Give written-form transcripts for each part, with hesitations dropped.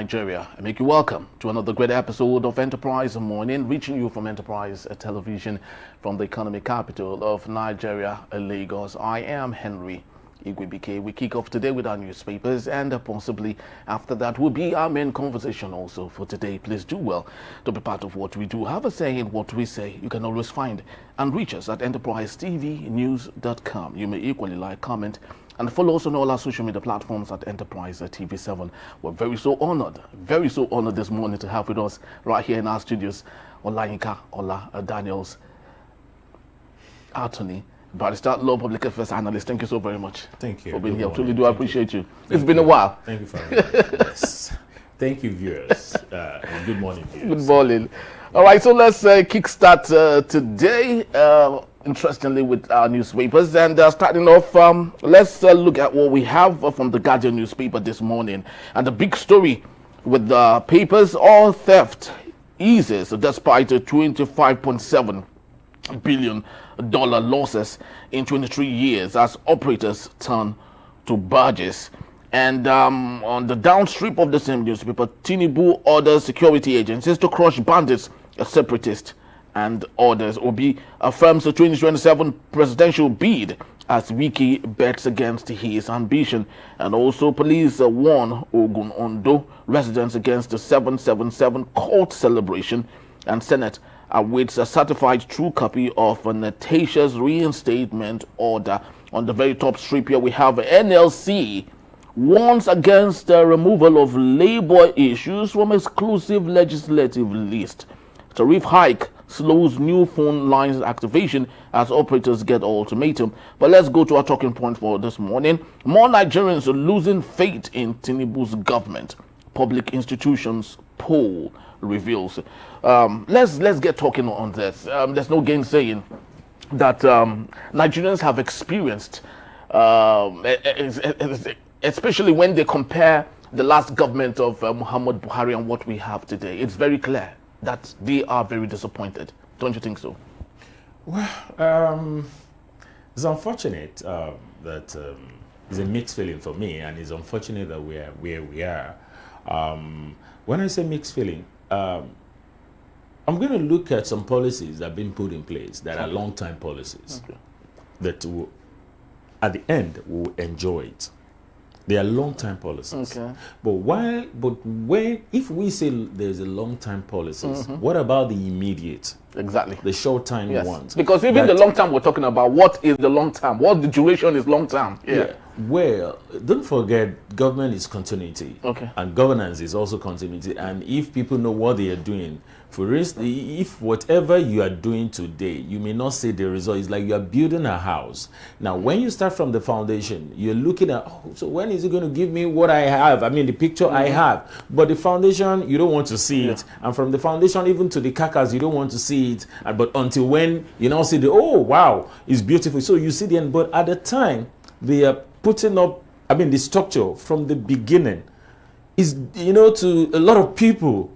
Nigeria. I make you welcome to another great episode of Enterprise Morning, reaching you from Enterprise Television from the economic capital of Nigeria, Lagos. I am Henry Igwebike. We kick off today with our newspapers, and possibly after that will be our main conversation also for today. Please do well to be part of what we do. Have a say in what we say. You can always find and reach us at enterprisetvnews.com. You may equally like, comment, and follow us on all our social media platforms at Enterprise TV7. We're very so honored this morning to have with us right here in our studios Olayinka Ola Daniels, attorney, barrister, law public affairs analyst. Thank you so very much. Thank you for being Good here. morning. Truly do appreciate you. It's been you. a while. Thank you for having me. Yes. Thank you, viewers. Good morning, viewers. Good morning. All right, so let's kickstart today. Interestingly, with our newspapers, and starting off, let's look at what we have from the Guardian newspaper this morning. And the big story with the papers: all theft eases despite a $25.7 billion losses in 23 years as operators turn to barges. And on the downstream of the same newspaper, Tinubu orders security agencies to crush bandits, separatists, and others. Obi affirms the 2027 presidential bid as Wiki bets against his ambition. And also, police warn Ogun Ondo residents against the 777 court celebration. And Senate awaits a certified true copy of Natasha's reinstatement order. On the very top strip here, we have NLC warns against the removal of labor issues from exclusive legislative list. Tariff hike slows new phone lines activation as operators get ultimatum. But let's go to our talking point for this morning. More Nigerians are losing faith in Tinubu's government. Public institutions poll reveals. Let's get talking on this. There's no gainsaying that Nigerians have experienced, especially when they compare the last government of Muhammad Buhari and what we have today. It's very clear that they are very disappointed. Don't you think so? Well, it's unfortunate that it's a mixed feeling for me, and it's unfortunate that we are where we are. When I say mixed feeling, I'm going to look at some policies that have been put in place that are long-time policies that will, at the end, will enjoy it. They are long-time policies. Okay. If we say there's a long-time policies, what about the immediate? Exactly. The short-time ones. Because even the long-term we're talking about, what is the long-term? What the duration is long-term? Yeah. Well, don't forget, government is continuity. Okay. And governance is also continuity. And if people know what they are doing, for instance, if whatever you are doing today, you may not see the result. It's like you are building a house. Now, when you start from the foundation, you're looking at, so when is it going to give me what I have? I mean, the picture I have. But the foundation, you don't want to see it. And from the foundation, even to the carcass, you don't want to see it. But until when you now see oh, wow, it's beautiful. So you see the end. But at the time, they are putting up, the structure from the beginning is, to a lot of people,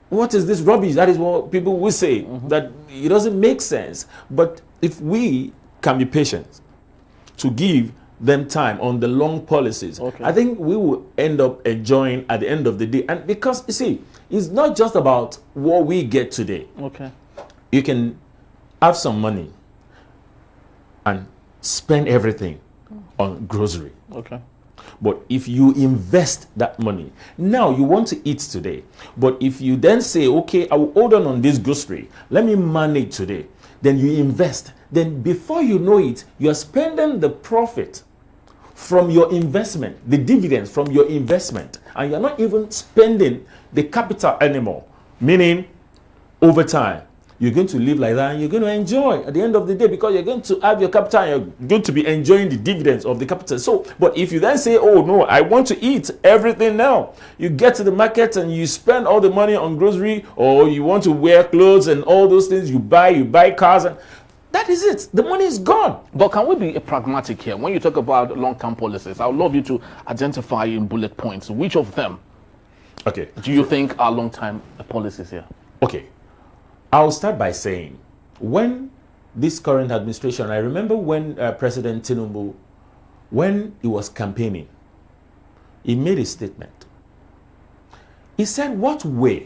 what is this rubbish? That is what people will say, that it doesn't make sense. But if we can be patient to give them time on the long policies, I think we will end up enjoying at the end of the day. And because, you see, it's not just about what we get today. You can have some money and spend everything on grocery. But if you invest that money, now you want to eat today. But if you then say, okay, I will hold on this grocery, let me manage today. Then you invest. Then before you know it, you are spending the profit from your investment, the dividends from your investment. And you're not even spending the capital anymore. Meaning, over time, you're going to live like that and you're going to enjoy at the end of the day, because you're going to have your capital and you're going to be enjoying the dividends of the capital. So, but if you then say, oh no, I want to eat everything now, you get to the market and you spend all the money on grocery, or you want to wear clothes and all those things, you buy cars, and that is it. The money is gone. But can we be pragmatic here? When you talk about long-term policies, I would love you to identify in bullet points which of them do you think are long-term policies here? Okay. I'll start by saying, when this current administration, I remember when President Tinubu, when he was campaigning, he made a statement He said, what were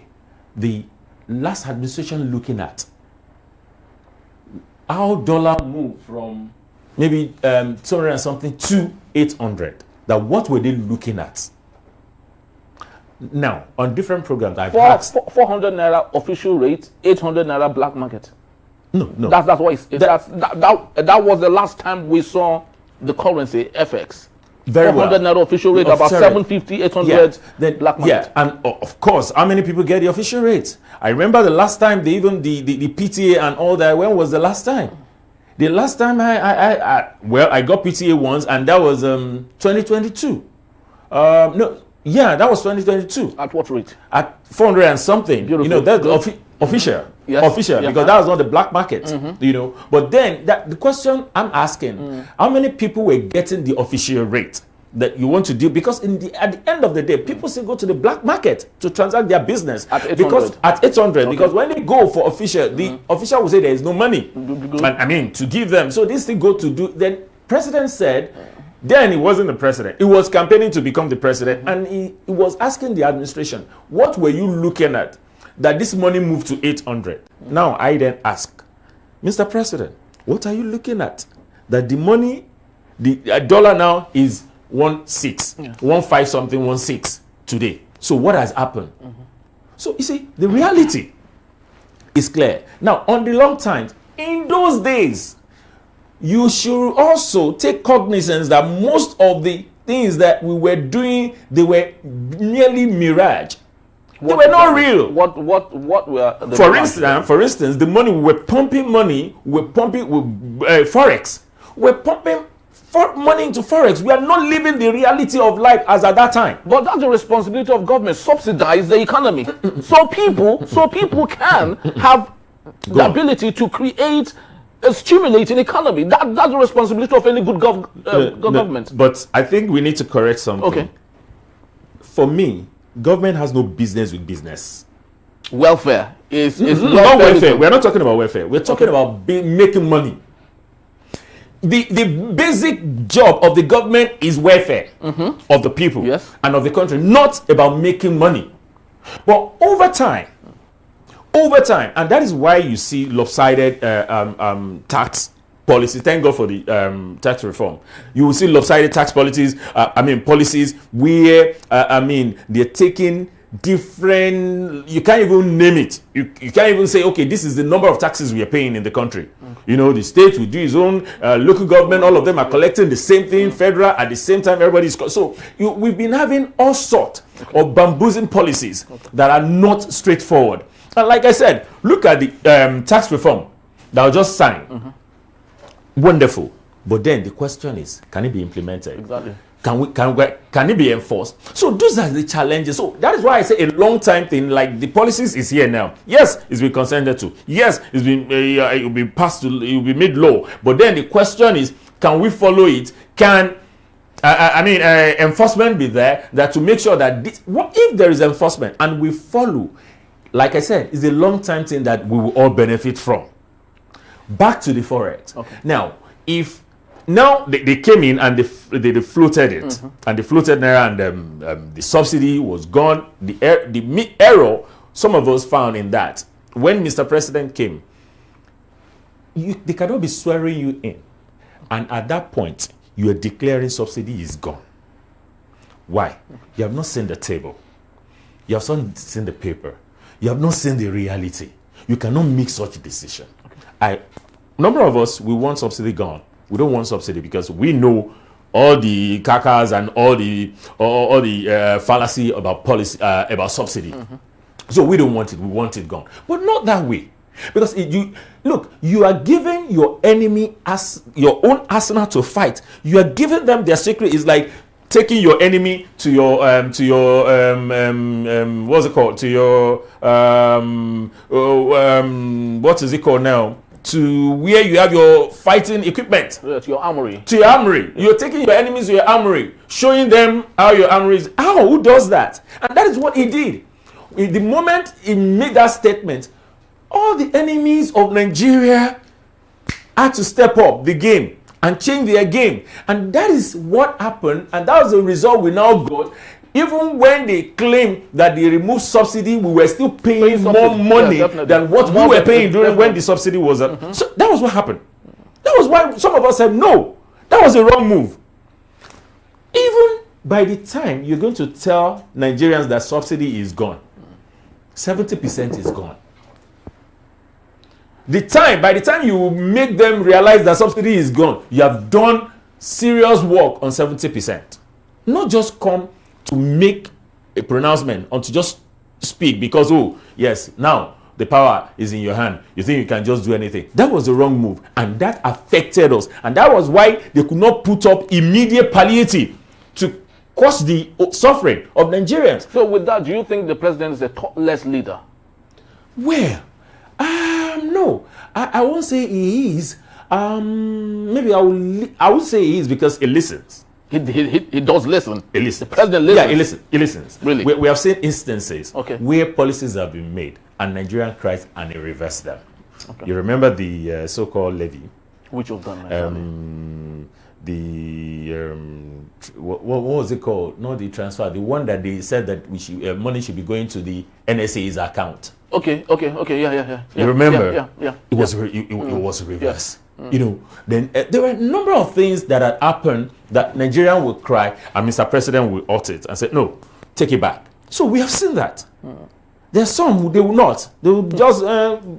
the last administration looking at? How dollar moved from maybe 200 and something to 800. That what were they looking at? Now, on different programs, I've asked 400 naira official rate, 800 naira black market. No. That's what that was the last time we saw the currency FX. Very 400 well. naira official rate, about 750, 800 black market. Yeah, and of course, how many people get the official rate? I remember the last time they even the PTA and all that. When was the last time? The last time I got PTA once, and that was 2022. No, yeah, that was 2022. At what rate? At 400 and something. Beautiful. You know, that's official. Yes. Official, because that was not the black market. You know, but then the question I'm asking: how many people were getting the official rate that you want to do? Because at the end of the day, people still go to the black market to transact their business at 800. because at 800. Okay. Because when they go for official, the official will say there is no money. And, I mean, to give them. So this thing go to do. Then president said. Then he wasn't the president. He was campaigning to become the president, and he was asking the administration, "What were you looking at that this money moved to 800?" Now I then ask, Mr. President, what are you looking at that the money, the dollar now is 16, 15 something, 16 today? So what has happened? So you see, the reality is clear. Now on the long time, in those days, you should also take cognizance that most of the things that we were doing, they were nearly mirage. They were not real. What were the for instance, the money we're pumping forex. We're pumping money into forex. We are not living the reality of life as at that time. But that's the responsibility of government. Subsidize the economy, so people can have the ability to create a stimulating economy. That's the responsibility of any good government. But I think we need to correct something. Okay. For me, government has no business with business. Welfare is not welfare. We're not talking about welfare. We're talking about making money. The basic job of the government is welfare of the people and of the country, not about making money. But over time, and that is why you see lopsided tax policy. Thank God for the tax reform. You will see lopsided tax policies. Policies where they're taking different. You can't even name it. You can't even say, okay, this is the number of taxes we are paying in the country. You know, the state will do its own. Local government, all of them are collecting the same thing. Federal at the same time, everybody's so. We've been having all sorts of bamboozling policies that are not straightforward. And like I said, look at the tax reform that was just signed. Wonderful. But then the question is, can it be implemented? Exactly. Can it be enforced? So those are the challenges. So that is why I say a long time thing, like the policies is here now. Yes, it's been consented to. Yes, it's been it will be passed to, it will be made law. But then the question is, can we follow it? Can enforcement be there that to make sure that what if there is enforcement and we follow? Like I said, it's a long time thing that we will all benefit from. Back to the forex. Okay. Now, if they came in and they floated it, and they floated naira, and the subsidy was gone. The error some of us found in that when Mr. President came, they cannot be swearing you in, and at that point you are declaring subsidy is gone. Why? You have not seen the table. You have not seen the paper. You have not seen the reality. You cannot make such a decision. Number of us, we want subsidy gone. We don't want subsidy because we know all the cakas and all the fallacy about policy about subsidy. So we don't want it. We want it gone. But not that way, because you are giving your enemy as your own arsenal to fight. You are giving them their secret. It's like taking your enemy to your what's it called? To your what is it called now? To where you have your fighting equipment. To your armory. To your armory. You're taking your enemies to your armory, showing them how your armory is. How? Who does that? And that is what he did. In the moment he made that statement, all the enemies of Nigeria had to step up the game and change their game. And that is what happened. And that was the result we now got. Even when they claim that they removed subsidy, we were still paying more money than what we were paying during when the subsidy was. So that was what happened. That was why some of us said, no, that was a wrong move. Even by the time you're going to tell Nigerians that subsidy is gone, 70% is gone. By the time you make them realize that subsidy is gone, you have done serious work on 70%. Not just come to make a pronouncement or to just speak because, oh, yes, now the power is in your hand. You think you can just do anything. That was the wrong move. And that affected us. And that was why they could not put up immediate palliative to cause the suffering of Nigerians. So with that, do you think the president is a thoughtless leader? Well, no. I won't say he is. Maybe I would say he is because he listens. He does listen. He listens. The president listens. Yeah, he listens. Really? We have seen instances where policies have been made and Nigerian cries and he reversed them. Okay. You remember the so-called levy? Which of them? What was it called? Not the transfer. The one that they said that we should, money should be going to the NSA's account. Okay. Yeah. You remember? Yeah. It was reverse. You know, then there were a number of things that had happened that Nigerian would cry and Mr. President will halt it and say, no, take it back. So we have seen that. There are some who they will not. They will just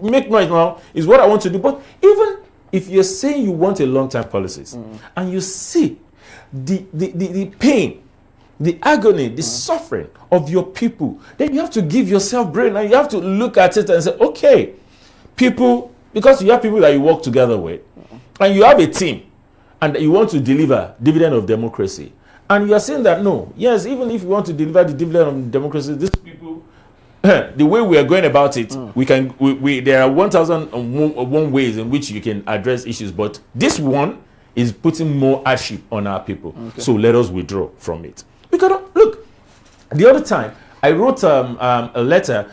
make noise now, is what I want to do. But even if you're saying you want a long-term policies and you see the pain, the agony, the suffering of your people, then you have to give yourself brain and you have to look at it and say, okay, people, because you have people that you work together with, and you have a team, and you want to deliver dividend of democracy, and you are saying that, no, yes, even if you want to deliver the dividend of democracy, these people, the way we are going about it, there are 1,001 ways in which you can address issues, but this one is putting more hardship on our people. So let us withdraw from it. Because, look, the other time, I wrote a letter.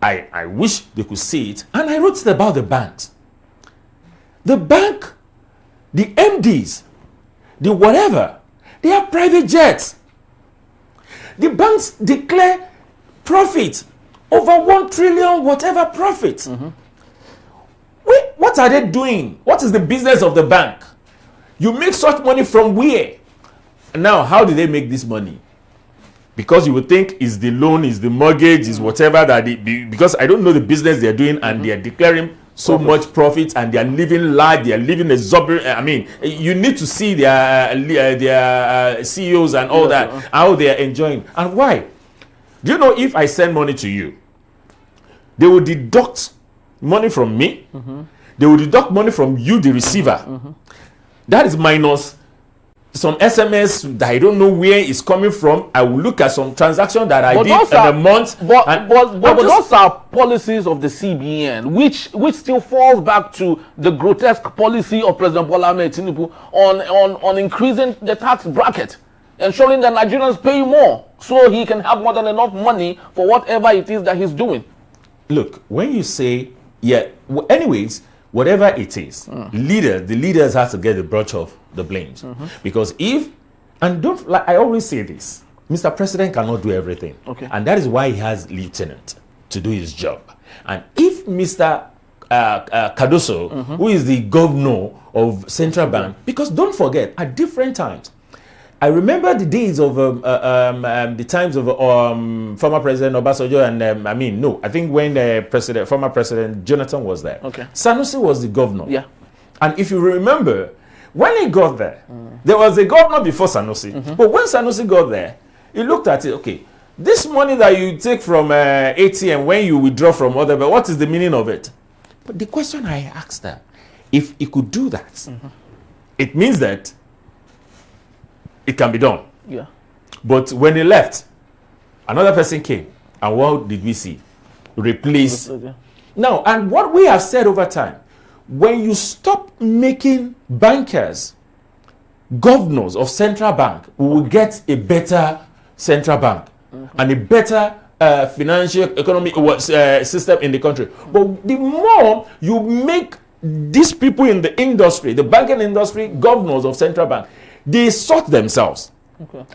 I wish they could see it. And I wrote it about the banks. The bank, the MDs, the whatever, they have private jets. The banks declare profit over 1 trillion, whatever profit. What are they doing? What is the business of the bank? You make such money from where? Now, how do they make this money? Because you would think is the loan, is the mortgage, is whatever that because I don't know the business they're doing and they are declaring so much profit and they are living large, they are living exuberant. I mean, you need to see their CEOs and all that, how they are enjoying. And why? Do you know if I send money to you, they will deduct money from me, they will deduct money from you, the receiver. That is minus some SMS that I don't know where it's coming from. I will look at some transaction that I did in a month. But those are policies of the CBN, which still falls back to the grotesque policy of President Bola Ahmed Tinubu on increasing the tax bracket, ensuring that Nigerians pay more so he can have more than enough money for whatever it is that he's doing. Look, when you say, anyways, whatever it is, the leaders have to get the brunt of the blames. Because I always say this, Mr. President cannot do everything. And that is why he has lieutenant to do his job. And if Mr. Cardoso, who is the governor of Central Bank, because don't forget, at different times, I remember the days of the times of former President Obasanjo and I think when former President Jonathan was there. Sanusi was the governor. And if you remember, when he got there, there was a governor before Sanusi. But when Sanusi got there, he looked at it. Okay, this money that you take from ATM when you withdraw from other, but what is the meaning of it? But the question I asked her, if he could do that, it means that it can be done. But when he left, another person came, and what did we see? Replace. Now, and what we have said over time, when you stop making bankers governors of central bank, we will get a better central bank and a better financial economic system in the country. But the more you make these people in the industry, the banking industry, governors of central bank, they sort themselves.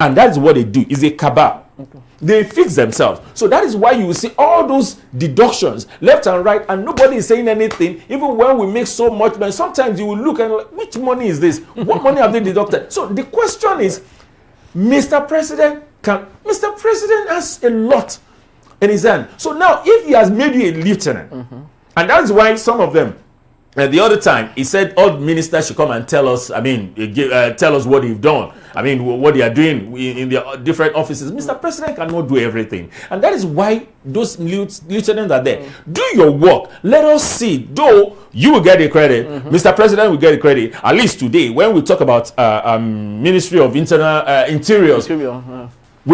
And that's what they do. It's a cabal. Okay. They fix themselves. So that is why you will see all those deductions left and right, and nobody is saying anything. Even when we make so much money, sometimes you will look and like, which money is this? What money have they deducted? So the question is, Mr. President has a lot in his hand. So now, if he has made you a lieutenant, and that is why some of them, the other time, he said all ministers should come and tell us, tell us what they've done. What they are doing in their different offices. Mr. President cannot do everything. And that is why those lieutenants are there. Do your work. Let us see. Though you will get the credit, Mr. President will get the credit. At least today, when we talk about Ministry of Interiors, we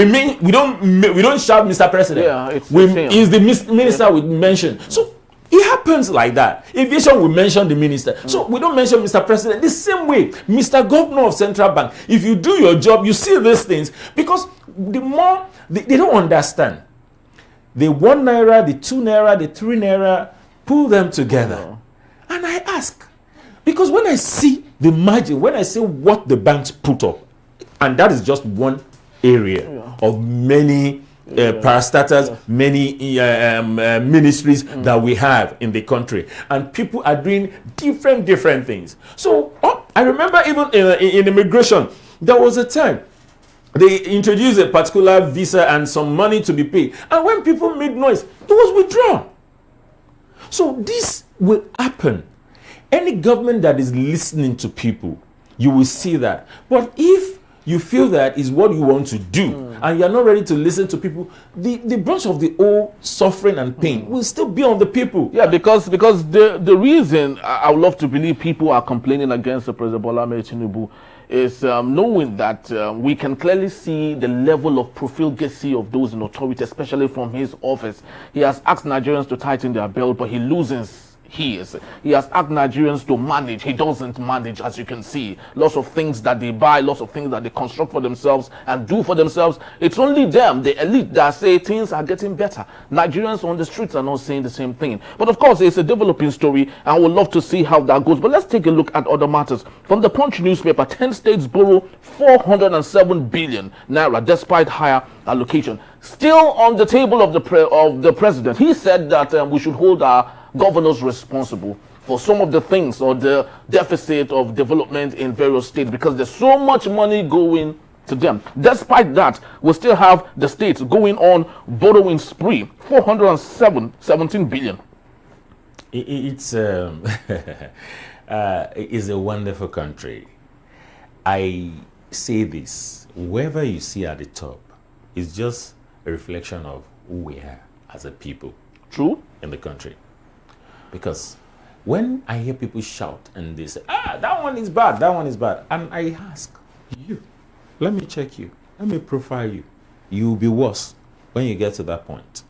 don't shout Mr. President. Yeah, it's the minister we mention. So it happens like that. Aviation will mention the minister. So we don't mention Mr. President. The same way, Mr. Governor of Central Bank, if you do your job, you see these things. Because the more, they don't understand. The 1 naira, the 2 naira, the 3 naira, pull them together. And I ask, because when I see the margin, when I see what the banks put up, and that is just one area of many parastatals, many ministries that we have in the country, and people are doing different things. So I remember even in immigration, there was a time they introduced a particular visa and some money to be paid, and when people made noise, it was withdrawn. So this will happen. Any government that is listening to people, you will see that. But if you feel that is what you want to do, and you are not ready to listen to people, the brunt of the whole suffering and pain will still be on the people. Yeah, because the reason I would love to believe people are complaining against the President Bola Ahmed Tinubu is knowing that we can clearly see the level of profligacy of those in authority, especially from his office. He has asked Nigerians to tighten their belt, but he loses. He has asked Nigerians to manage. He doesn't manage, as you can see. Lots of things that they buy, lots of things that they construct for themselves and do for themselves. It's only them, the elite, that say things are getting better. Nigerians on the streets are not saying the same thing. But of course, it's a developing story, and we'd love to see how that goes. But let's take a look at other matters. From the Punch newspaper, 10 states borrow 407 billion naira despite higher allocation. Still on the table of the president, he said that we should hold our governors responsible for some of the things or the deficit of development in various states, because there's so much money going to them. Despite that, we still have the states going on borrowing spree, 417 billion. It's a wonderful country. I say this, whoever you see at the top is just a reflection of who we are as a people. True. In the country. Because when I hear people shout and they say, that one is bad, that one is bad, and I ask you, let me check you, let me profile you, you will be worse when you get to that point.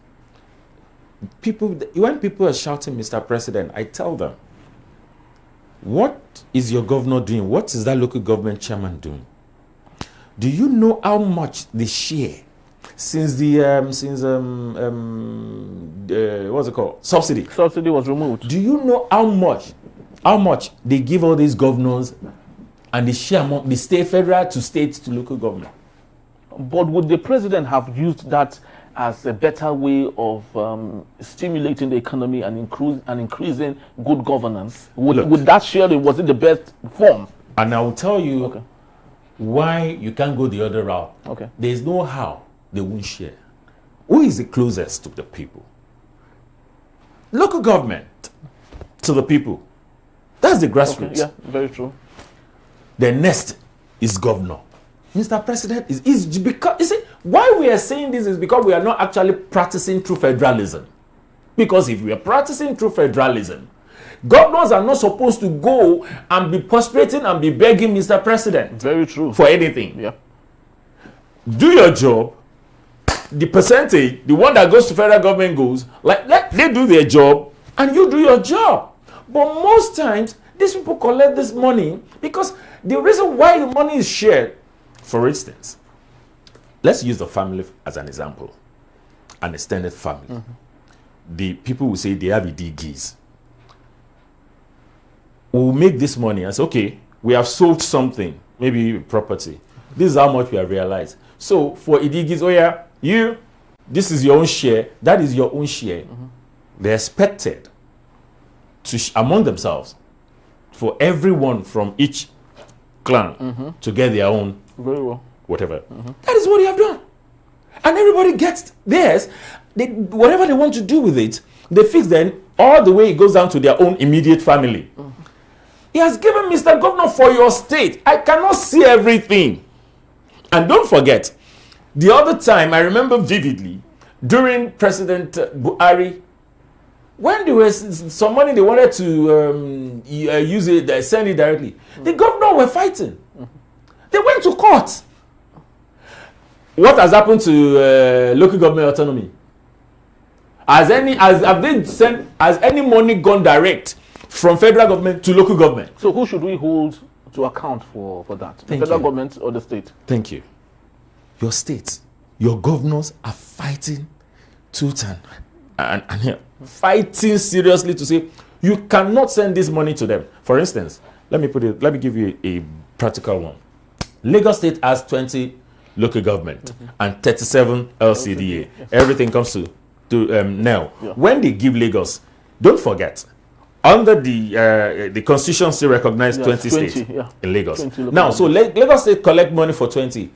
When people are shouting, Mr. President, I tell them, what is your governor doing? What is that local government chairman doing? Do you know how much they share since the what's it called? Subsidy was removed? Do you know how much they give all these governors and they share among the state, federal to state to local government? But would the president have used that as a better way of stimulating the economy and increasing good governance? Would that sharing, was it the best form? And I will tell you why you can't go the other route. Okay. There is no how they won't share. Who is the closest to the people? Local government to the people. That's the grassroots. Okay, yeah, very true. The next is governor. Mr. President is because, you see, why we are saying this is because we are not actually practicing true federalism. Because if we are practicing true federalism, governors are not supposed to go and be prostrating and be begging Mr. President. Very true. For anything. Yeah. Do your job. The percentage, the one that goes to federal government goes, let they do their job and you do your job. But most times, these people collect this money because the reason why the money is shared, for instance, let's use the family as an example, an extended family. The people will say they have EDGs. We'll make this money and say, okay, we have sold something, maybe property. This is how much we have realized. So for EDGs, this is your own share, that is your own share. They're expected to, among themselves, for everyone from each clan to get their own, very well, whatever. That is what you have done. And everybody gets theirs. Whatever they want to do with it, they fix then all the way it goes down to their own immediate family. He has given Mr. Governor for your state. I cannot see everything. And don't forget, the other time I remember vividly, during President Buhari, when there was some money they wanted to use it, send it directly, the governor were fighting. They went to court. What has happened to local government autonomy? Has any money gone direct from federal government to local government? So who should we hold to account for that? The federal government or the state? Thank you. Your state, your governors are fighting tooth and fighting seriously to say you cannot send this money to them. For instance, let me give you a practical one. Lagos State has 20 local government and 37 LCDA. Everything comes to now. When they give Lagos, don't forget, under the constitution still recognized 20 states in Lagos. Now, so Lagos State collect money for 20.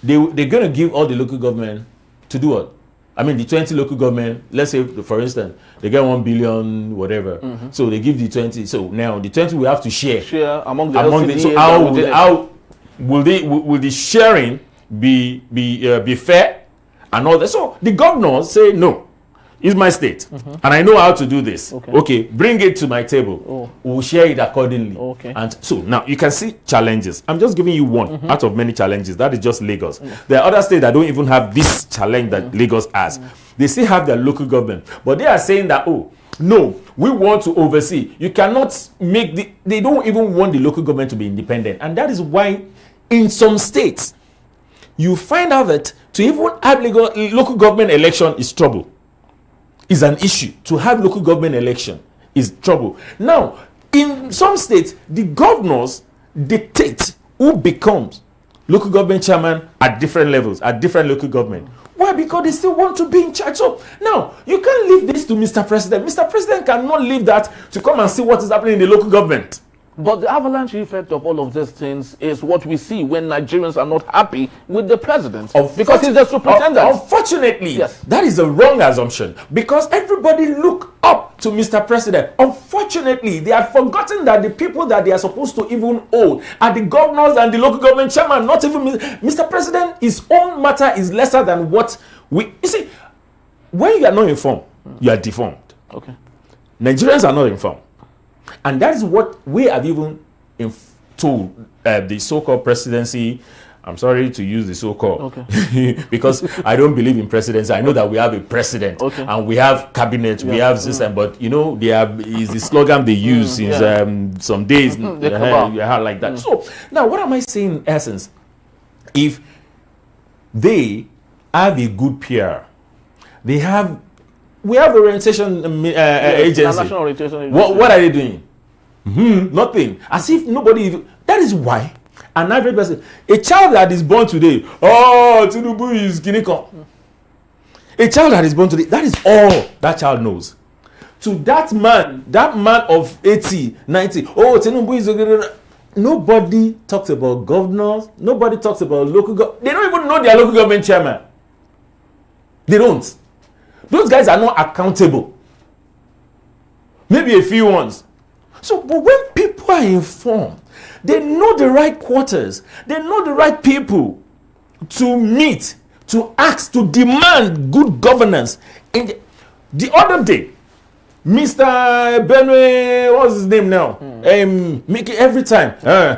They're going to give all the local government to do what? I mean, the 20 local government, let's say, for instance, they get 1 billion, whatever. So they give the 20. So now the 20 we have to share among the so how will the sharing be fair and all that? So the governors say, no, it's my state, and I know how to do this. Okay, bring it to my table. We'll share it accordingly. And so now you can see challenges. I'm just giving you one out of many challenges. That is just Lagos. There are other states that don't even have this challenge that Lagos has. They still have their local government, but they are saying that, oh, no, we want to oversee. You cannot make they don't even want the local government to be independent. And that is why in some states, you find out that to even have local government election is trouble. Is an issue. To have local government election is trouble. Now, in some states, the governors dictate who becomes local government chairman at different levels, at different local government. Why? Because they still want to be in charge. So now, you can't leave this to Mr. President. Mr. President cannot leave that to come and see what is happening in the local government. But the avalanche effect of all of these things is what we see when Nigerians are not happy with the president. Because he's the superintendent. Unfortunately, that is a wrong assumption. Because everybody look up to Mr. President. Unfortunately, they have forgotten that the people that they are supposed to even hold are the governors and the local government chairman, not even Mr. President. His own matter is lesser than what we... You see, when you are not informed, you are deformed. Nigerians are not informed. And that is what we have even told the so-called presidency. I'm sorry to use the so-called because I don't believe in presidency. I know that we have a president and we have cabinet, we have system, but you know, is the slogan they use since some days like that. So now, what am I saying in essence? If they have a good PR, we have orientation agency. National orientation agency. What are they doing? Nothing. As if nobody. That is why an average person, a child that is born today, Tinubu is Guinea-Corn. A child that is born today, that is all that child knows. To that man of 80, 90, Tinubu is. Nobody talks about governors. Nobody talks about local government. They don't even know their local government chairman. They don't. Those guys are not accountable. Maybe a few ones. So, but when people are informed, they know the right quarters, they know the right people to meet, to ask, to demand good governance. In the other day, Mr. Benue, what's his name now? Make it every time.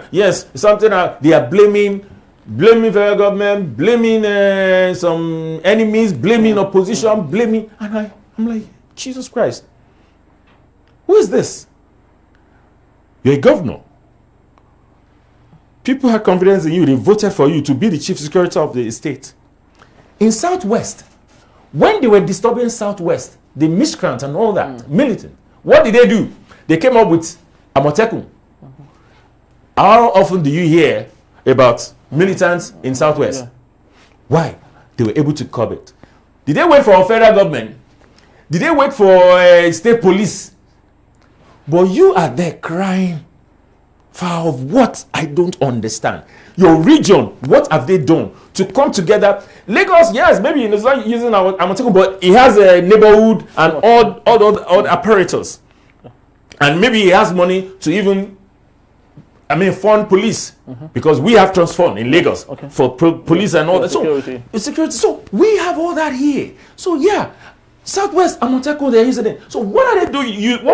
Yes, something they are blaming federal government, blaming some enemies, blaming opposition, blaming, and I'm like, Jesus Christ, who is this? You're a governor. People have confidence in you. They voted for you to be the chief security of the state. In Southwest, when they were disturbing Southwest, the miscreant and all that, militant, what did they do? They came up with Amotekun. How often do you hear about militants in Southwest? Why? they were able to curb it. Did they wait for federal government? Did they wait for state police? But you are there crying foul of what I don't understand. Your region, what have they done to come together? Lagos, yes, maybe it's not using our Atiku, but he has a neighborhood and all apparatus. And maybe he has money to even, fund police. Because we have transformed in Lagos for police and all that. Security. So, security. So we have all that here. So yeah, Southwest Amotekun, they're using it. So what are they doing?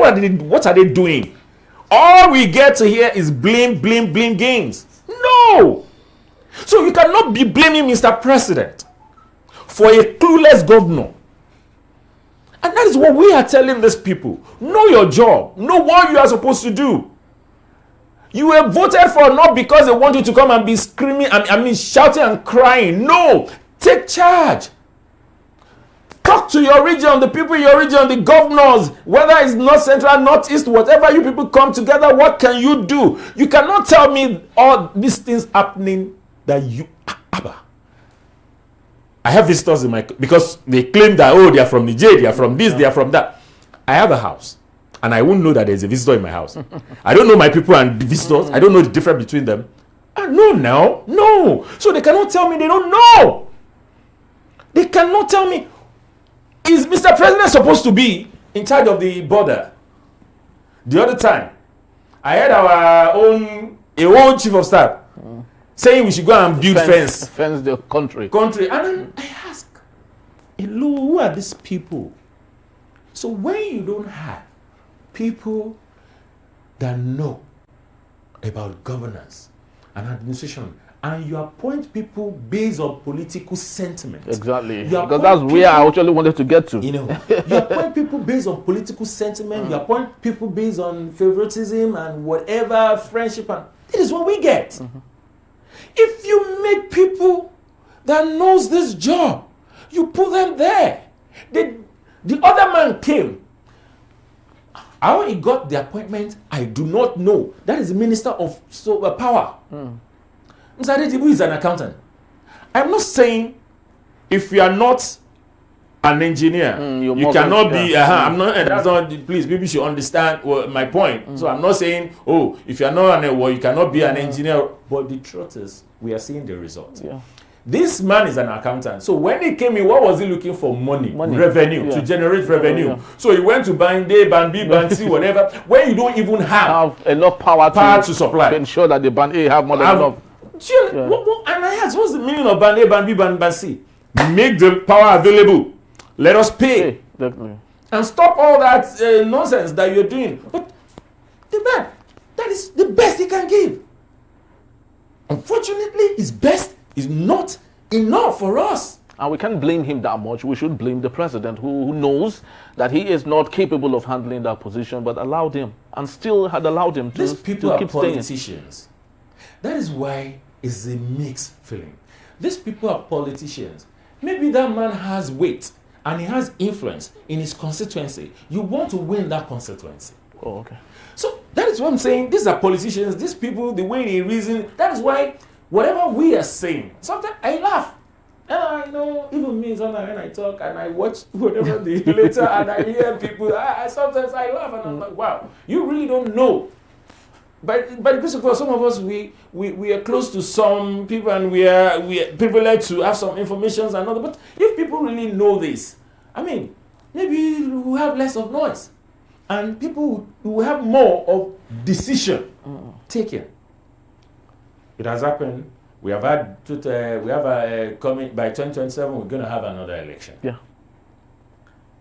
What are they doing? All we get to hear is blame games. No! So you cannot be blaming Mr. President for a clueless governor. And that is what we are telling these people. Know your job. Know what you are supposed to do. You were voted for not because they want you to come and be screaming, shouting and crying. No! Take charge. Talk to your region, the people in your region, the governors, whether it's North Central, North East, whatever you people come together, what can you do? You cannot tell me all these things happening that you... I have visitors in my... Because they claim that, they are from Nigeria, they are from this, they are from that. I have a house, and I won't know that there's a visitor in my house. I don't know my people and the visitors. I don't know the difference between them. No. So they cannot tell me they don't know. They cannot tell me... Is Mr. President supposed to be in charge of the border? The other time, I had our own chief of staff saying we should go and build fence the country. And then I ask, hello, who are these people? So when you don't have people that know about governance and administration, and you appoint people based on political sentiment. Exactly. Because that's where I actually wanted to get to. You appoint people based on political sentiment. You appoint people based on favoritism and whatever, friendship. And this is what we get. If you make people that knows this job, you put them there. The other man came. How he got the appointment, I do not know. That is the minister of power. Mr. Tinubu is an accountant. I'm not saying if you are not an engineer, you cannot be. I'm not. That's not. Please, people should understand my point. So I'm not saying, if you are not you cannot be an engineer. But the truth is, we are seeing the result. Yeah. This man is an accountant. So when he came in, what was he looking for? Money. Revenue, to generate revenue. So he went to band A, band B, band C, whatever. When you don't even have enough power to supply, to ensure that the band A have more than enough. And I asked, what's the meaning of band A, band B, band C? Make the power available. Let us pay. Definitely. And stop all that nonsense that you're doing. But the man, that is the best he can give. Unfortunately, his best is not enough for us. And we can't blame him that much. We should blame the president who knows that he is not capable of handling that position, but allowed him and still had allowed him to, These people are keep politicians. staying. That is why it's a mixed feeling. These people are politicians. Maybe that man has weight and he has influence in his constituency. You want to win that constituency. Oh, okay. So that is what I'm saying. These are politicians. These people, the way they reason. That is why whatever we are saying, sometimes I laugh. And I know, even me, sometimes when I talk and I watch whatever the later and I hear people, sometimes I laugh and I'm like, wow, you really don't know. But because of course, some of us, we are close to some people and we are privileged to have some information and other. But if people really know this, maybe we'll have less of noise. And people will have more of decision taken. It has happened. We have had coming by 2027. We're going to have another election. Yeah.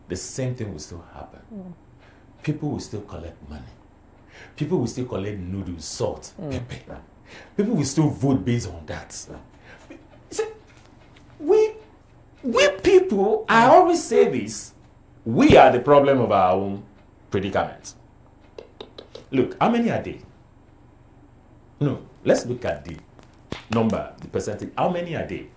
The same thing will still happen. People will still collect money. People will still collect noodles, salt, pepper. People will still vote based on that. See, we people. I always say this. We are the problem of our own predicament. Look, how many are they? No, let's look at the number, the percentage. How many are they?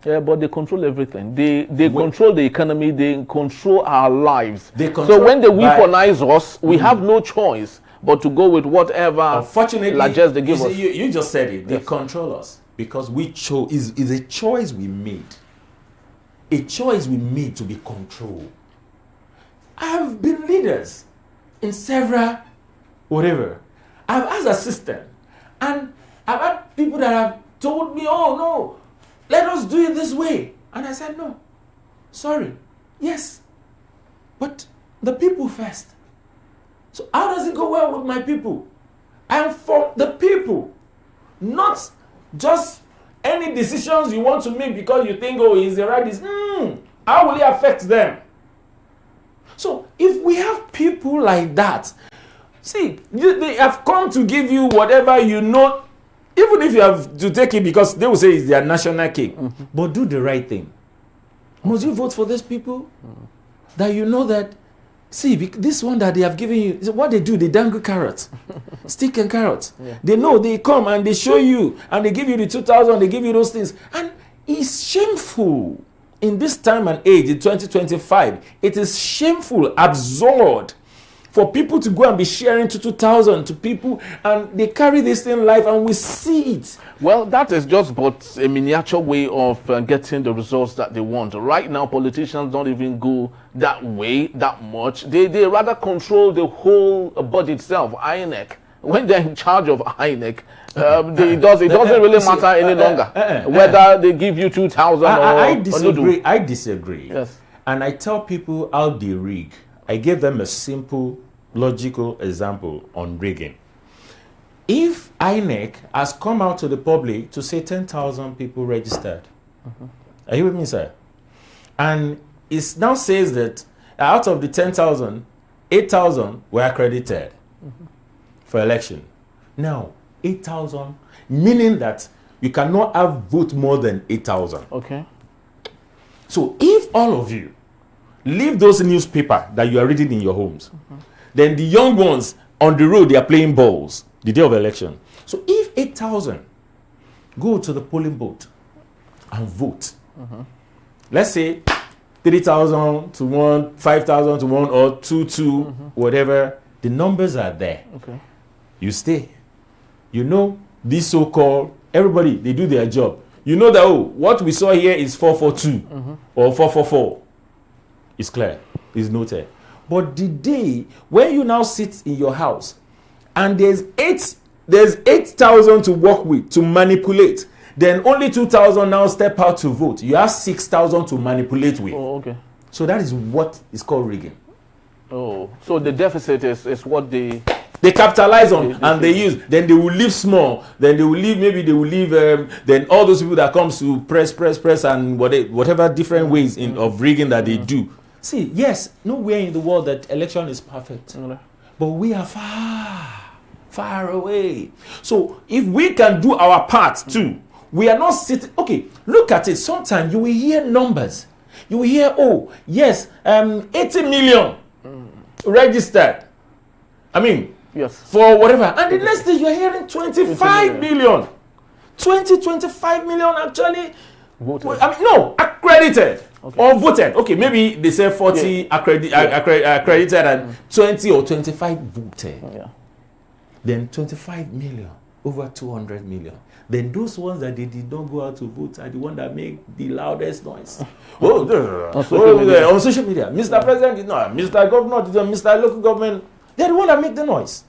Yeah, but they control everything. They control the economy. They control our lives. So when they weaponize us, we have no choice but to go with whatever. Unfortunately, largesse they give us. You just said it. They control us because we chose. Is a choice we made. a choice we made to be controlled. I have been leaders in several whatever. I've asked assistant, and I've had people that have told me, oh no, let us do it this way. And I said, no, sorry, yes, but the people first. So how does it go well with my people? I am for the people, not just any decisions you want to make because you think, oh, is the right decision. How will it affect them? So if we have people like that, see, they have come to give you whatever you know, even if you have to take it because they will say it's their national cake. But do the right thing. Must you vote for these people? That you know that, see, this one that they have given you, what they do, they dangle carrots, stick and carrots. Yeah. They know, they come and they show you, and they give you the 2,000, they give you those things. And it's shameful. In this time and age, in 2025, it is shameful, absurd for people to go and be sharing 2,000 to people, and they carry this thing life, and we see it. Well, that is just but a miniature way of getting the results that they want. Right now, politicians don't even go that way that much. They rather control the whole body itself, INEC. When they're in charge of INEC, it doesn't really matter any longer whether they give you 2,000 or I disagree. I disagree. Yes. And I tell people how they rig. I gave them a simple, logical example on rigging. If INEC has come out to the public to say 10,000 people registered, are you with me, sir? And it now says that out of the 10,000, 8,000 were accredited for election. Now, 8,000, meaning that you cannot have vote more than 8,000. Okay. So if all of you leave those newspapers that you are reading in your homes, then the young ones on the road, they are playing balls the day of election. So if 8,000 go to the polling booth and vote, let's say 3,000 to 1, 5,000 to 1, or 2, whatever, the numbers are there. Okay. You stay. You know, this so-called, everybody, they do their job. You know that, oh, what we saw here is 442 or 444. It's clear. It's noted. But the day when you now sit in your house and there's 8,000 to work with, to manipulate, then only 2,000 now step out to vote. You have 6,000 to manipulate with. Oh, okay. So that is what is called rigging. Oh, so the deficit is what they capitalize on, and they use. Then they will leave small. Then they will leave. Maybe they will leave. Then all those people that comes to press, and whatever different ways of rigging that they do. See, yes, nowhere in the world that election is perfect, but we are far away. So if we can do our part too, we are not sitting. Okay, look at it. Sometimes you will hear numbers. You will hear, oh yes, 80 million registered. I mean. Yes. For whatever. And the next day you're hearing 25 million. 25 million actually voted. I mean, no, accredited or voted. Okay, maybe they say 40 accredited and 20 or 25 voted. Yeah. Then 25 million, over 200 million. Then those ones that they did not go out to vote are the ones that make the loudest noise. On social media. Mr. President, Mr. Governor, Mr. Local Government. They're the one that make the noise.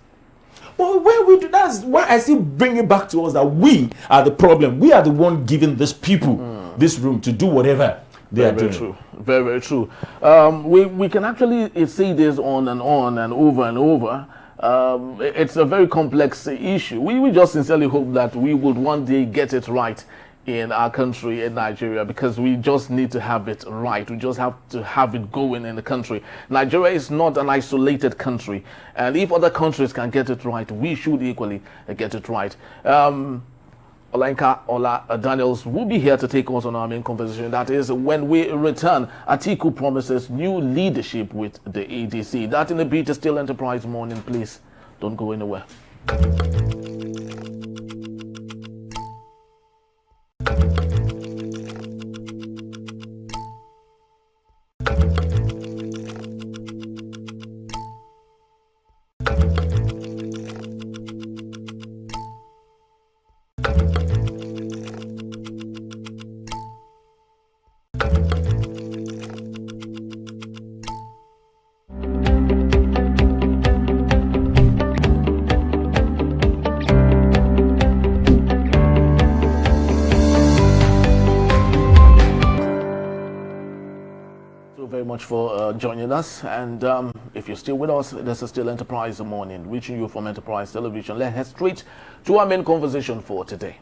But when we do, that's why I still bring it back to us that we are the problem. We are the one giving these people this room to do whatever they are doing. True. Very, very true. We can actually see this on and over and over. It's a very complex issue. We just sincerely hope that we would one day get it right in our country, in Nigeria, because we just need to have it right. We just have to have it going in the country. Nigeria is not an isolated country, and if other countries can get it right, we should equally get it right. Ola Daniels will be here to take us on our main conversation. That is when we return. Atiku promises new leadership with the ADC. That in a bit is still Enterprise Morning. Please don't go anywhere. much for joining us. And if you're still with us, this is still Enterprise Morning, reaching you from Enterprise Television. Let's head straight to our main conversation for today.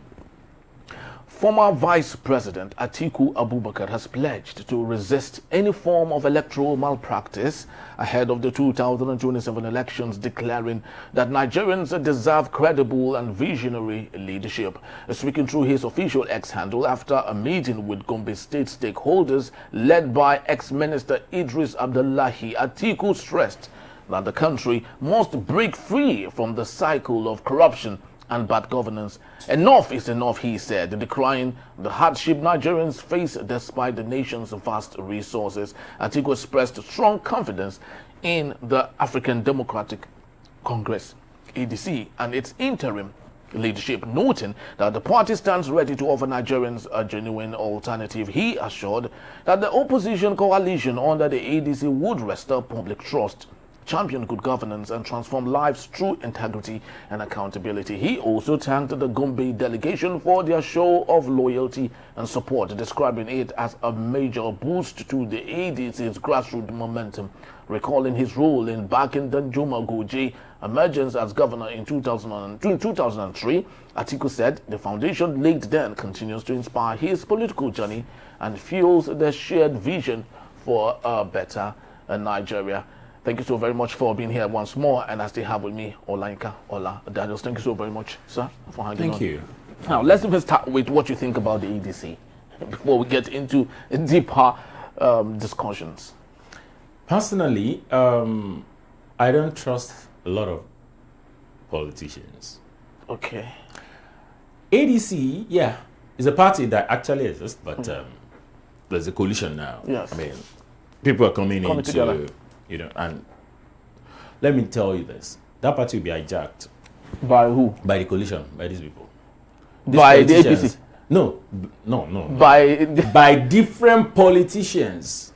Former Vice President Atiku Abubakar has pledged to resist any form of electoral malpractice ahead of the 2027 elections, declaring that Nigerians deserve credible and visionary leadership. Speaking through his official X handle after a meeting with Gombe State stakeholders led by ex-minister Idris Abdullahi, Atiku stressed that the country must break free from the cycle of corruption and bad governance. Enough is enough, he said, decrying the hardship Nigerians face despite the nation's vast resources. Atiku expressed strong confidence in the African Democratic Congress, ADC, and its interim leadership, noting that the party stands ready to offer Nigerians a genuine alternative. He assured that the opposition coalition under the ADC would restore public trust, champion good governance, and transform lives through integrity and accountability. He also thanked the Gombe delegation for their show of loyalty and support, describing it as a major boost to the ADC's grassroots momentum. Recalling his role in backing the Juma Goje emergence as governor in 2003, Atiku said the foundation laid then continues to inspire his political journey and fuels the shared vision for a better Nigeria. Thank you so very much for being here once more, and I still have with me Olainka Ola Daniels. Thank you so very much, sir, for hanging on. Thank you. Now, let's even start with what you think about the EDC before we get into deeper discussions. Personally, I don't trust a lot of politicians. Okay. ADC, yeah, is a party that actually exists, but there's a coalition now. Yes. I mean, people are coming into together. You know, and let me tell you this: that party will be hijacked. By who? By the coalition, by these people. By the APC? No. By different politicians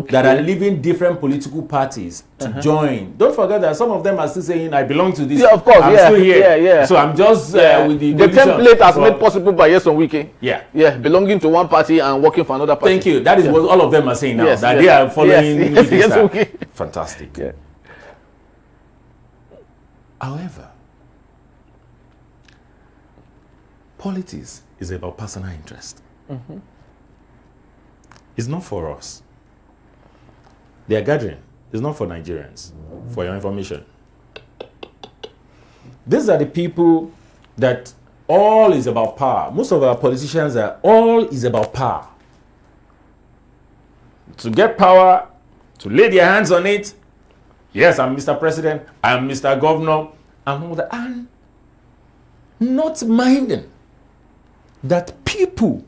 that are leaving different political parties to join. Don't forget that some of them are still saying, "I belong to this." Yeah, of course. I'm still here. So I'm just with the template as made possible by Yeson Wike. Yeah, belonging to one party and working for another party. Thank you. That is what all of them are saying now. Yes, that they are following. Yes, Fantastic. Yeah. However, politics is about personal interest. It's not for us. They are gathering. It's not for Nigerians, for your information. These are the people that all is about power. Most of our politicians are all is about power. To get power, to lay their hands on it. Yes, I'm Mr. President, I'm Mr. Governor, and not minding that people,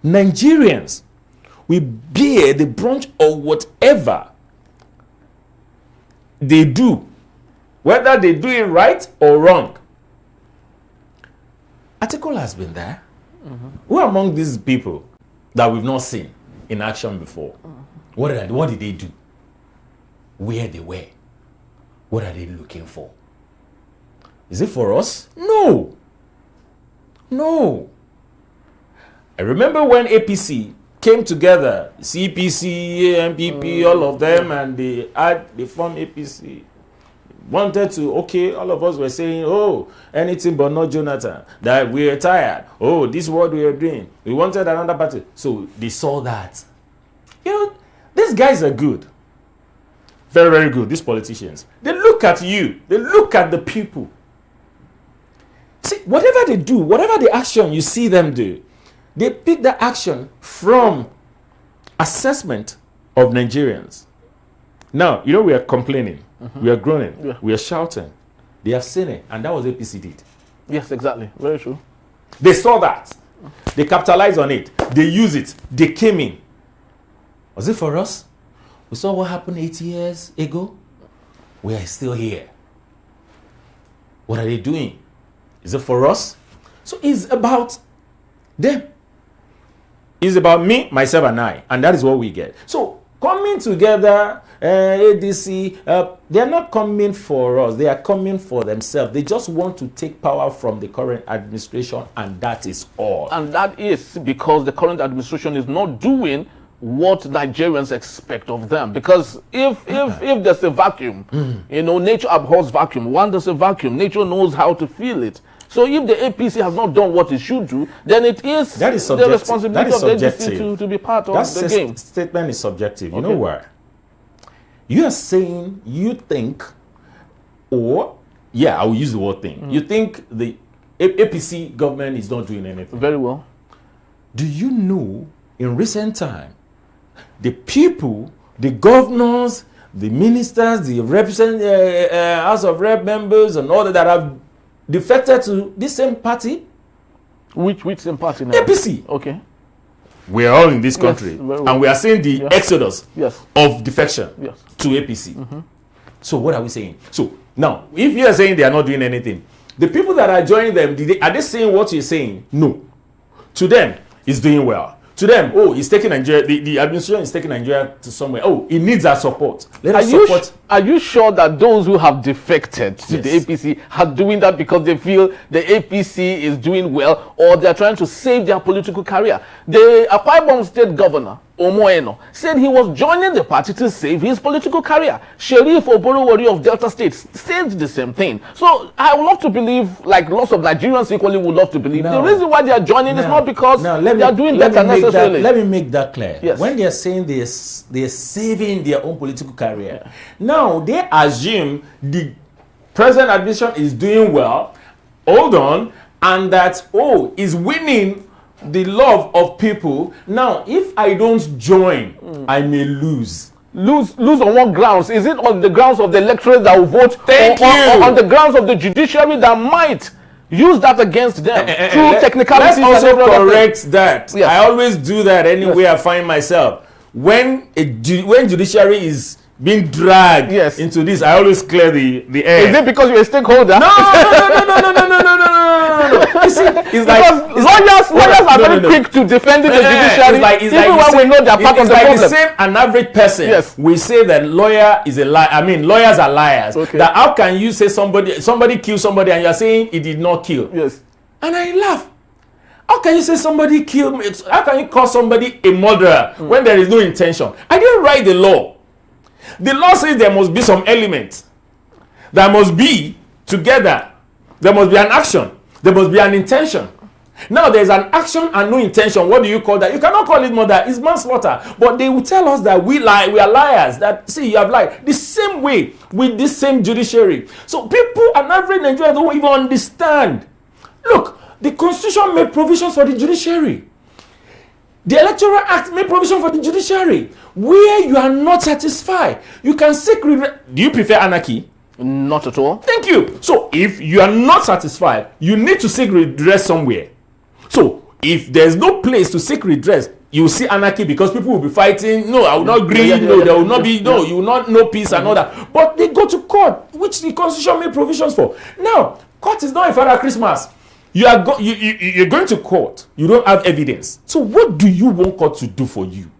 Nigerians, will bear the brunt of whatever they do, whether they do it right or wrong. Atiku has been there. Who among these people that we've not seen in action before? What did they do? Where they were? What are they looking for? Is it for us? No. I remember when APC came together, CPC, MPP, all of them, and they formed APC. Wanted to, all of us were saying, anything but not Jonathan, that we are tired. This is what we are doing. We wanted another party. So they saw that. These guys are good. Very, very good, these politicians. They look at you. They look at the people. See, whatever they do, whatever the action you see them do, they pick the action from assessment of Nigerians. Now, we are complaining. We are groaning. We are shouting. They have seen it, and that was APC did. Yes, exactly. Very true. They saw that. They capitalized on it. They used it. They came in. Was it for us? We saw what happened 8 years ago. We are still here. What are they doing? Is it for us? So it's about them. It's about me, myself, and I. And that is what we get. So coming together, ADC, they are not coming for us. They are coming for themselves. They just want to take power from the current administration, and that is all. And that is because the current administration is not doing what Nigerians expect of them. Because if there's a vacuum, you know, nature abhors vacuum. When there's a vacuum, nature knows how to fill it. So if the APC has not done what it should do, then it is the responsibility of the APC to be part of the game. Statement is subjective. You know why? You are saying you think, or I will use the word thing. You think the APC government is not doing anything. Very well. Do you know in recent time, the people, the governors, the ministers, the House of Rep members, and all that have defected to this same party? Which same party now? APC. Okay. We are all in this country, and we are seeing the exodus of defection to APC. So what are we saying? So now, if you are saying they are not doing anything, the people that are joining them, are they saying what you're saying? No. To them, it's doing well. To them, it's taking Nigeria, the administration is taking Nigeria to somewhere. It needs our support. Are you sure that those who have defected to the APC are doing that because they feel the APC is doing well, or they're trying to save their political career? The Akwa Ibom State Governor, Omoeno, said he was joining the party to save his political career. Sheriff Oborowori of Delta State said the same thing. So I would love to believe, like lots of Nigerians equally would love to believe, the reason why they are joining is not because they are doing better necessarily. Let me make that clear. Yes. When they are saying they're saving their own political career, now they assume the present administration is doing well, hold on, and that is winning the love of people. Now, if I don't join, I may lose. Lose on what grounds? Is it on the grounds of the electorate that will vote? Or on the grounds of the judiciary that might use that against them through technicalities? Let's also correct that. Yes. I always do that anywhere I find myself. When judiciary is being dragged into this, I always clear the air. Is it because you're a stakeholder? No. You see, it's lawyers are very quick to defend the judiciary, even when we know they're part of the problem. The same an average person. We say that lawyer is a liar. I mean, lawyers are liars. That how can you say somebody killed somebody and you're saying he did not kill? Yes. And I laugh. How can you say somebody killed me? How can you call somebody a murderer when there is no intention? I didn't write the law. The law says there must be some element. There must be together. There must be an action. There must be an intention. Now there's an action and no intention. What do you call that? You cannot call it murder. It's manslaughter. But they will tell us that we lie. We are liars. That see, you have lied. The same way with this same judiciary. So people, an average Nigerian, don't even understand. Look, the Constitution made provisions for the judiciary. The Electoral Act made provision for the judiciary. Where you are not satisfied, you can seek redress. Do you prefer anarchy? Not at all. Thank you. So if you are not satisfied, you need to seek redress somewhere. So if there's no place to seek redress, you will see anarchy because people will be fighting. No, I will not agree. No, there will not be. No, you will not know peace and all that. But they go to court, which the Constitution made provisions for. Now, court is not a Father Christmas. You're going to court. You don't have evidence. So what do you want court to do for you?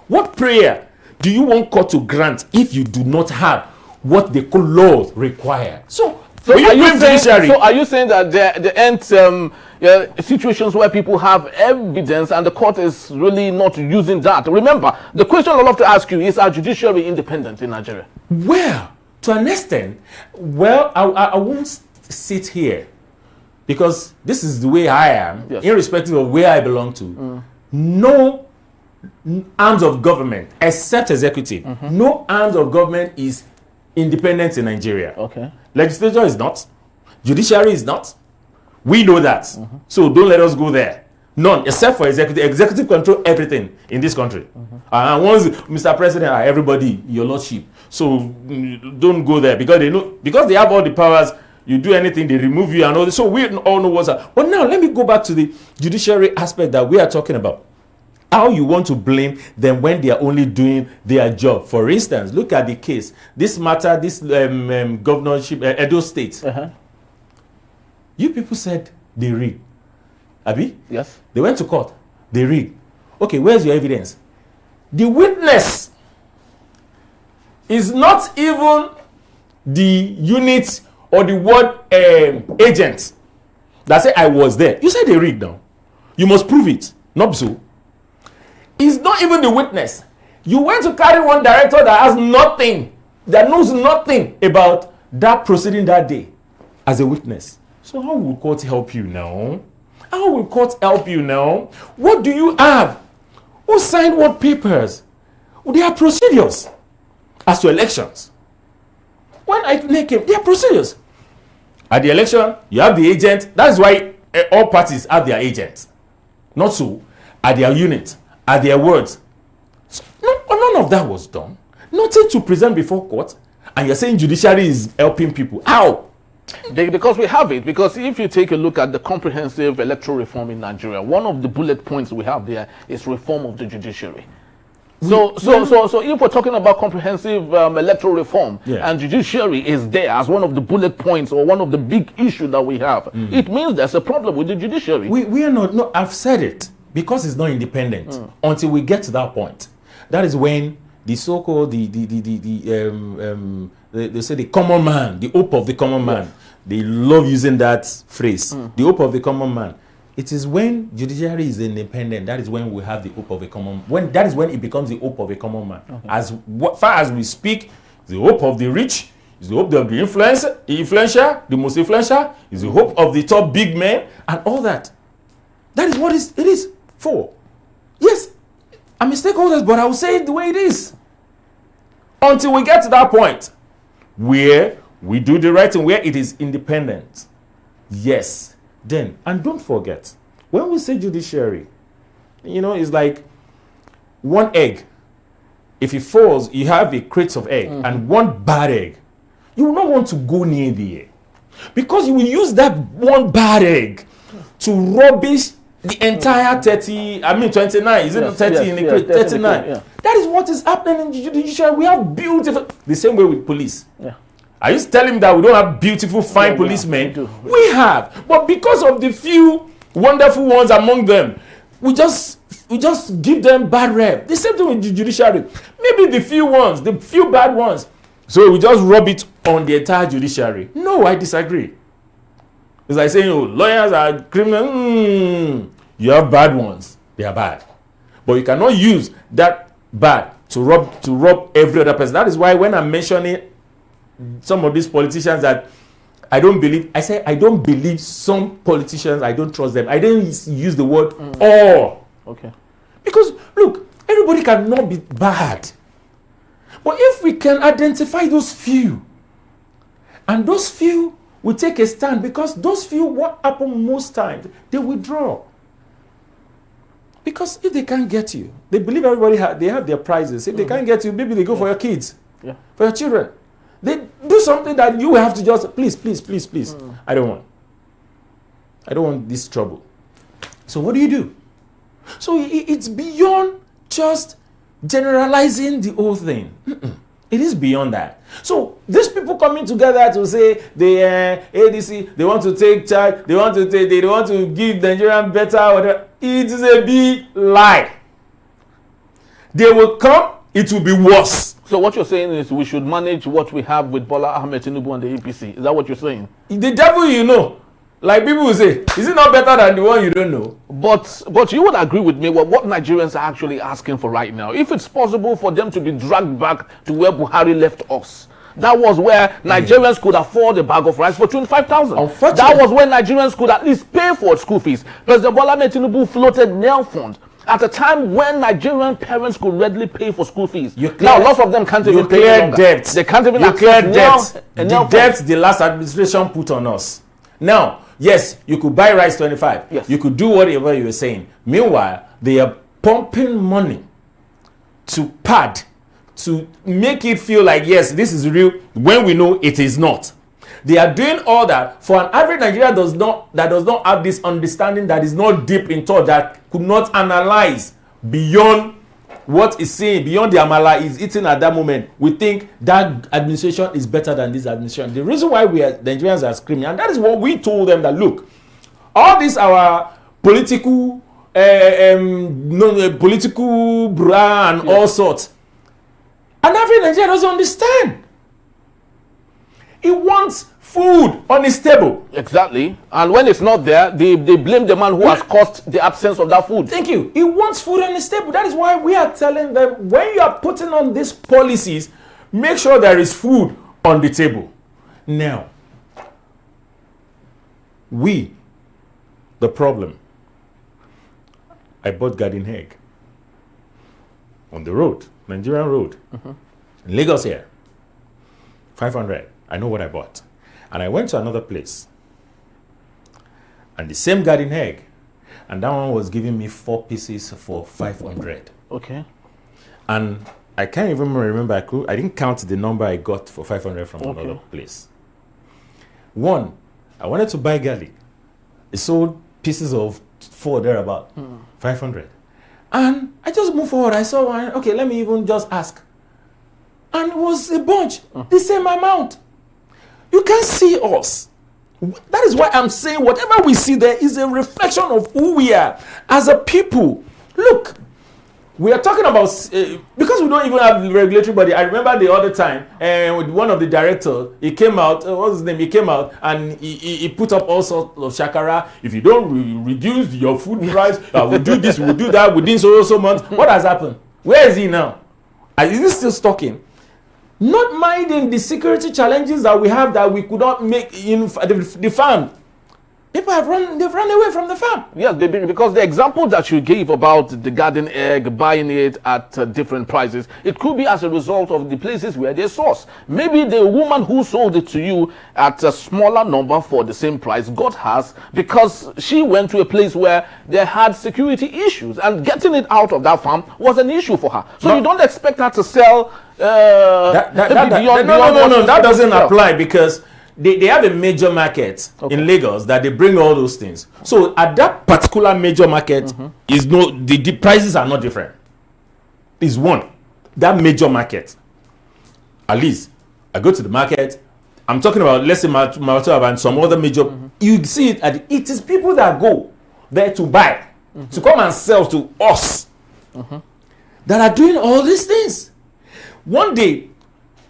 What prayer do you want court to grant if you do not have what the laws require? So are you saying that the end situations where people have evidence and the court is really not using that? Remember, the question I love to ask you is: our judiciary independent in Nigeria? Well, to an extent, I won't sit here because this is the way I am, irrespective of where I belong to. No arms of government, except executive, no arms of government is independent in Nigeria. Okay. Legislature is not. Judiciary is not. We know that. So don't let us go there. None, except for executive. Executive control everything in this country. And once Mr. President, everybody, your lordship. So don't go there because they know, because they have all the powers. You do anything, they remove you and all this. So we all know what's up. But now let me go back to the judiciary aspect that we are talking about. How you want to blame them when they are only doing their job. For instance, look at the case. This matter, this governorship, Edo State. You people said they rigged. Abi? Yes. They went to court. They rigged. Okay, where's your evidence? The witness is not even the unit or the word agent that say I was there. You said they rigged now. You must prove it. Not so. is not even the witness. You went to carry one director that has nothing, that knows nothing about that proceeding that day as a witness. So how will court help you now? How will court help you now? What do you have? Who signed what papers? There are procedures as to elections. When INEC came, there are procedures. At the election, you have the agent. That's why all parties have their agents. Not so. At their unit, at their words. So, none of that was done. Nothing to present before court. And you're saying judiciary is helping people. How? Because we have it. Because if you take a look at the comprehensive electoral reform in Nigeria, one of the bullet points we have there is reform of the judiciary. So if we're talking about comprehensive electoral reform, and judiciary is there as one of the bullet points or one of the big issues that we have, it means there's a problem with the judiciary. We are not. No, I've said it, because it's not independent until we get to that point. That is when the so-called they say the common man, the hope of the common man. They love using that phrase, the hope of the common man. It is when judiciary is independent, that is when we have the hope of a common man. That is when it becomes the hope of a common man. Okay. As far as we speak, the hope of the rich, is the hope of the influencer, the most influential, is the hope of the top big men, and all that. That is what it is for. Yes, I'm a stakeholder, but I will say it the way it is. Until we get to that point where we do the right thing, where it is independent. Yes. Then, and don't forget, when we say judiciary, it's like one egg. If it falls, you have a crate of egg and one bad egg. You will not want to go near the egg, because you will use that one bad egg to rubbish the entire 29. Is it not 30 in the crate? 39. Yeah. That is what is happening in the judiciary. We have beautiful, the same way with police. Yeah. Are you telling me that we don't have beautiful, fine policemen? We have. But because of the few wonderful ones among them, we just give them bad rep. The same thing with the judiciary. Maybe the few ones, the few bad ones. So we just rub it on the entire judiciary. No, I disagree. It's like saying, lawyers are criminal. You have bad ones. They are bad. But you cannot use that bad to rob every other person. That is why when I'm mentioning some of these politicians that I don't believe some politicians, I don't trust them. I don't use the word all. Okay. Because, look, everybody cannot be bad. But if we can identify those few, and those few will take a stand, because those few, what happens most times, they withdraw. Because if they can't get you, they believe everybody they have their prizes. If they can't get you, maybe they go for your kids, for your children. They do something that you have to just, please. I don't want this trouble. So what do? So it's beyond just generalizing the whole thing. It is beyond that. So these people coming together to say the ADC, they want to take charge, they want to give Nigerian better order. It is a big lie. They will come, it will be worse. So what you're saying is we should manage what we have with Bola Ahmed Tinubu and the APC. Is that what you're saying? The devil you know. Like people will say, is it not better than the one you don't know? But you would agree with me what Nigerians are actually asking for right now. If it's possible for them to be dragged back to where Buhari left us. That was where Nigerians could afford a bag of rice for 25,000. That was when Nigerians could at least pay for school fees. President Bola Ahmed Tinubu floated NEL fund at a time when Nigerian parents could readily pay for school fees. Now, lots of them can't even pay debt. They can't even clear debt. The debt the last administration put on us. Now, yes, you could buy rice 25. Yes. You could do whatever you were saying. Meanwhile, they are pumping money to pad, to make it feel like, yes, this is real, when we know it is not. They are doing all that for an average Nigerian that does not have this understanding, that is not deep in thought, that could not analyze beyond what is saying, beyond the amala is eating at that moment. We think that administration is better than this administration. The reason why Nigerians are screaming, and that is what we told them, that look, all this our political bra and all sorts, and every Nigerian doesn't understand. He wants food on his table. Exactly. And when it's not there, they blame the man who has caused the absence of that food. Thank you. He wants food on his table. That is why we are telling them, when you are putting on these policies, make sure there is food on the table. Now, the problem. I bought garden egg on the road, Nigerian road, in Lagos here, 500. I know what I bought. And I went to another place, and the same garden egg, and that one was giving me 4 pieces for 500. Okay. And I can't even remember, I didn't count the number I got for 500 from another place. One, I wanted to buy garlic. It sold pieces of 4 thereabout, 500. And I just moved forward. I saw one, okay, let me even just ask. And it was a bunch, the same amount. You can't see us. That is why I'm saying whatever we see there is a reflection of who we are as a people. Look, we are talking about, because we don't even have the regulatory body. I remember the other time, with one of the directors, he came out, what's his name? He came out and he put up all sorts of shakara. If you don't reduce your food price, we'll do this, we'll do that within so months. What has happened? Where is he now? Is he still stalking? Not minding the security challenges that we have that we could not make in the farm. People they've run away from the farm. Yes, because the example that you gave about the garden egg, buying it at different prices, it could be as a result of the places where they source. Maybe the woman who sold it to you at a smaller number for the same price got hers because she went to a place where they had security issues, and getting it out of that farm was an issue for her. So you don't expect her to sell that doesn't apply, because they have a major market in Lagos that they bring all those things. So at that particular major market, the prices are not different. Is one, that major market. At least I go to the market. I'm talking about, let's say, Malpractice and some other major. You see it. It is people that go there to buy, to come and sell to us, that are doing all these things. One day,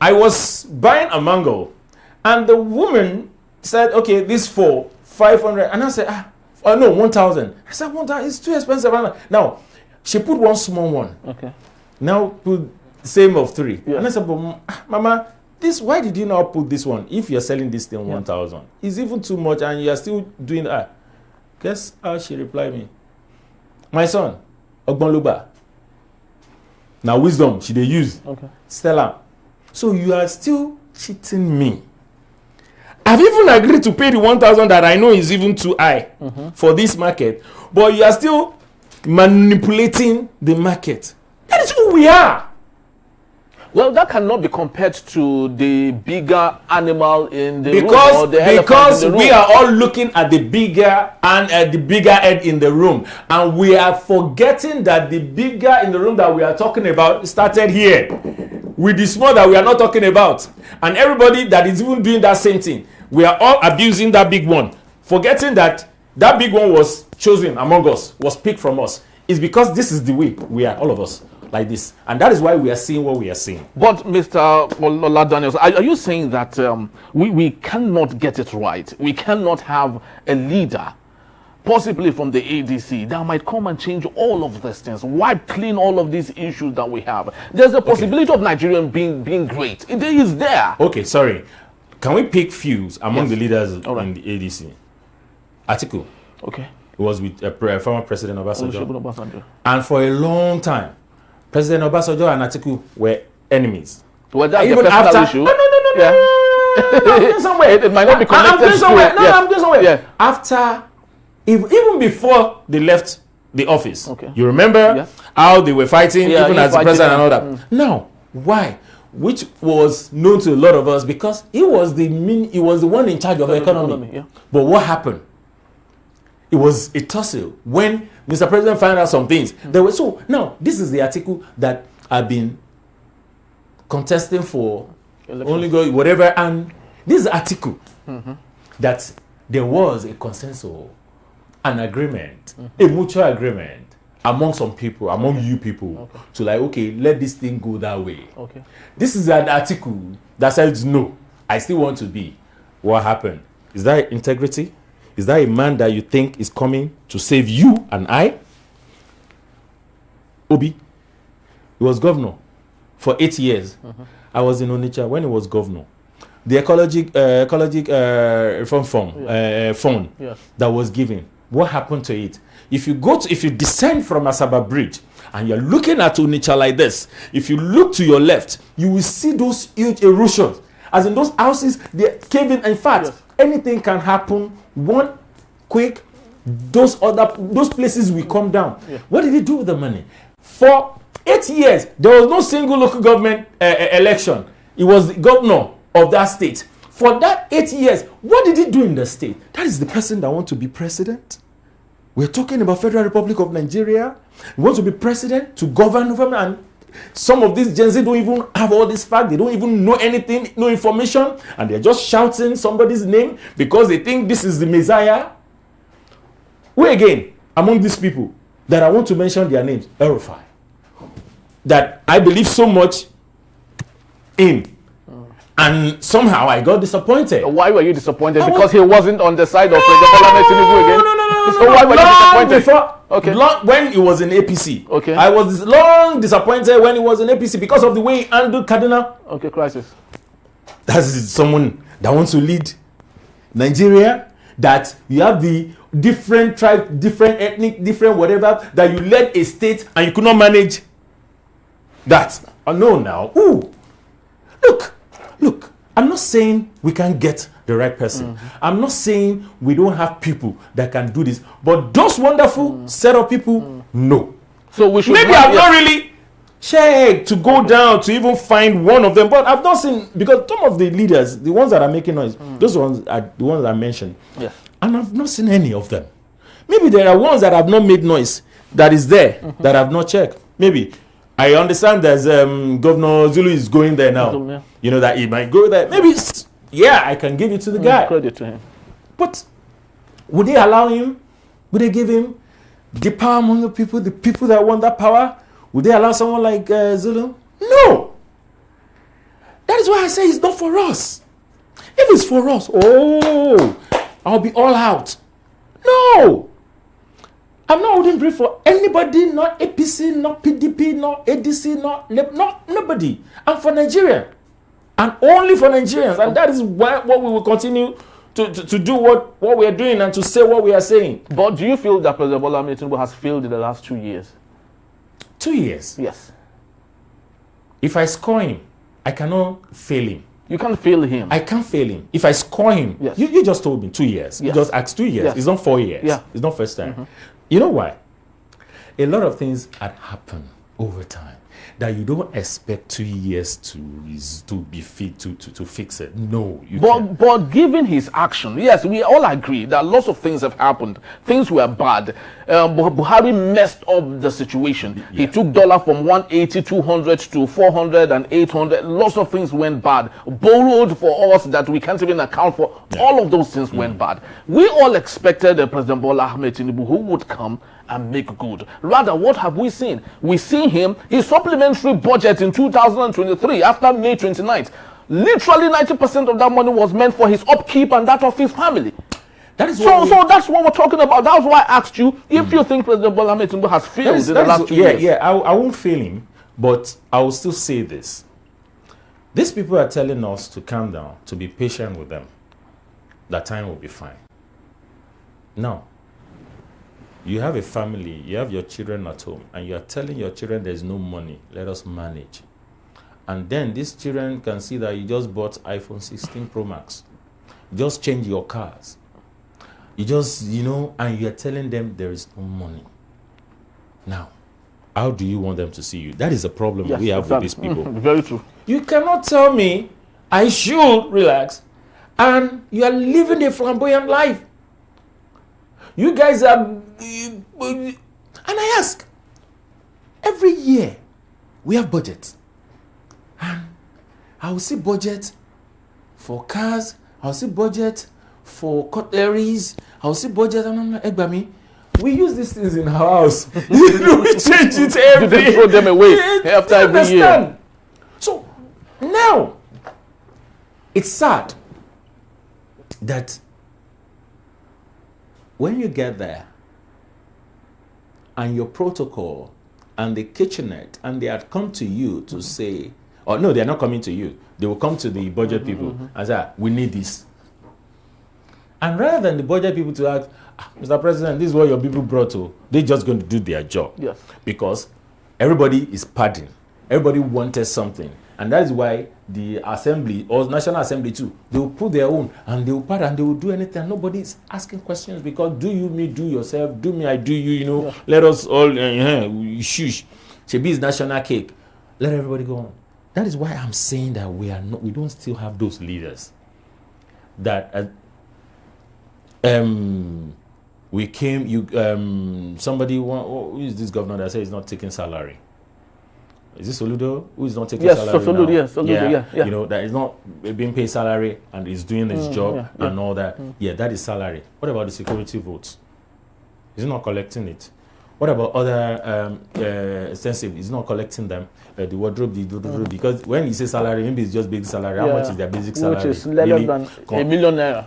I was buying a mango, and the woman said, okay, this for 500. And I said, no, 1,000. I said, 1,000, it's too expensive. Now, she put one small one. Okay. Now, put same of 3. Yeah. And I said, but, Mama, why did you not put this one? If you're selling this thing 1,000, it's even too much, and you're still doing that. Guess how she replied me? My son, Ogbonluba. Now, wisdom, she they use. Okay. Stella. So you are still cheating me. I've even agreed to pay the 1,000 that I know is even too high for this market, but you are still manipulating the market. That is who we are. Well, that cannot be compared to the bigger animal in the room. Because we are all looking at the bigger and the bigger head in the room, and we are forgetting that the bigger in the room that we are talking about started here with the small that we are not talking about, and everybody that is even doing that same thing. We are all abusing that big one, forgetting that that big one was chosen among us, was picked from us. It's because this is the way we are, all of us. Like this, and that is why we are seeing what we are seeing. But Mr. Oladaniel, are you saying that we cannot get it right? We cannot have a leader, possibly from the ADC, that might come and change all of these things, wipe clean all of these issues that we have? There's a possibility of Nigerian being great. It is there. Okay, sorry. Can we pick few among the leaders in the ADC? Atiku. Okay. It was with former President Obasanjo. And for a long time, President Obasanjo and Atiku were enemies. Well, that's even after issue. No. I'm going somewhere. It might not be connected. I'm going somewhere. I'm going somewhere. Yeah. After, even before they left the office, you remember how they were fighting, even as the president and all that. Now, why? Which was known to a lot of us because he was the one in charge of the economy. But what happened? It was a tussle when Mr. President found out some things. So now this is the article that I've been contesting for only whatever, and this article that there was a consensus, an agreement, a mutual agreement among some people, among you people, to like, okay, let this thing go that way. This is an article that says no. I still want to be. What happened? Is that integrity? Is that a man that you think is coming to save you and I? Obi, he was governor for 8 years. I was in Onitsha when he was governor. The ecologic reform fund that was given. What happened to it? If you descend from Asaba Bridge and you're looking at Onitsha like this, if you look to your left, you will see those huge erosions. As in those houses, they're caving. In fact, anything can happen. One quick, those places will come down. What did he do with the money? For 8 years, there was no single local government election. He was the governor of that state. For that 8 years, what did he do in the state? That is the person that wants to be president. We're talking about Federal Republic of Nigeria. He wants to be president, to govern, and some of these Gen Z don't even have all this fact. They don't even know anything, no information, and they're just shouting somebody's name because they think this is the Messiah. Who again, among these people, that I want to mention their names? Erufai. That I believe so much in. And somehow I got disappointed. Why were you disappointed? Because he wasn't on the side of President Tinubu again? No. So why were you disappointed? When he was in APC. Okay. I was long disappointed when he was in APC because of the way he handled Kaduna. Okay, crisis. That's someone that wants to lead Nigeria, that you have the different tribe, different ethnic, different whatever, that you led a state and you could not manage that. Oh, no, now. Ooh. Look, I'm not saying we can't get the right person. I'm not saying we don't have people that can do this. But those wonderful set of people, no. So we should maybe I've not really checked to go down to even find one of them. But I've not seen, because some of the leaders, the ones that are making noise, those ones are the ones that I mentioned. Yes. And I've not seen any of them. Maybe there are ones that have not made noise that is there that I've not checked. Maybe. I understand there's Governor Zulu is going there now. You know that he might go there. Maybe, I can give it to the guy. Credit to him. But would they allow him? Would they give him the power among the people that want that power? Would they allow someone like Zulu? No. That is why I say it's not for us. If it's for us, I'll be all out. No. I'm not holding brief for anybody, not APC, not PDP, not ADC, not nobody. I'm for Nigeria. And only for Nigerians. And that is what we will continue to do what we are doing and to say what we are saying. But do you feel that President Bola Ahmed Tinubu has failed in the last 2 years? 2 years? Yes. If I score him, I cannot fail him. You can't fail him. I can't fail him. If I score him, yes. You just told me 2 years. Yes. You just asked 2 years. Yes. It's not 4 years. Yeah. It's not first time. You know why? A lot of things had happened over time that you don't expect 2 years to be fit to fix it. No, you can't. But given his action, yes, we all agree that lots of things have happened. Things were bad. Buhari messed up the situation. Yeah. He took dollar from 180, 200 to 400 and 800. Lots of things went bad. Borrowed for us that we can't even account for. Yeah. All of those things went bad. We all expected President Bola Ahmed Tinubu who would come and make good. Rather, what have we seen? We see him, his supplementary budget in 2023 after May 29th. Literally 90% of that money was meant for his upkeep and that of his family. That is so that's what we're talking about. That's why I asked you if you think President Bola Ahmed Tinubu has failed in the last 2 years. Yeah, I won't fail him, but I will still say this. These people are telling us to calm down, to be patient with them. That time will be fine. Now, you have a family, you have your children at home, and you are telling your children there's no money, let us manage. And then these children can see that you just bought iPhone 16 Pro Max. Just change your cars. You just, and you're telling them there is no money. Now, how do you want them to see you? That is a problem we have with these people. Very true. You cannot tell me I should relax, and you are living a flamboyant life. You guys are, and I ask, every year we have budgets. And I will see budget for cars, I will see budget for cutleries, I will see budget, and I'm like, Egbami, we use these things in our house. We change it every year. You throw them away after every year. So now, it's sad that when you get there and your protocol and the kitchenette and they had come to you to say, or no, they're not coming to you. They will come to the budget people and say, we need this. And rather than the budget people to ask, Mr. President, this is what your people brought to, they're just going to do their job. Yes. Because everybody is padding. Everybody wanted something. And that is why the assembly, or National Assembly too, they will put their own and they will pad and they will do anything. Nobody is asking questions because do you, me, do yourself, do me, I do you, you know, let us all, shush. Shebi is national cake. Let everybody go on. That is why I'm saying that we don't still have those leaders. That we came, somebody, who is this governor that says he's not taking salary? Is this Soludo who is not taking salary Soludo, now? yes, Soludo, yeah. You know, that is not being paid salary and is doing his job and all that. Yeah, that is salary. What about the security votes? Is he not collecting it? What about other extensive? Is he not collecting them? The wardrobe, because when you say salary, maybe it's just basic salary. How much is their basic salary? Which is less than $1 million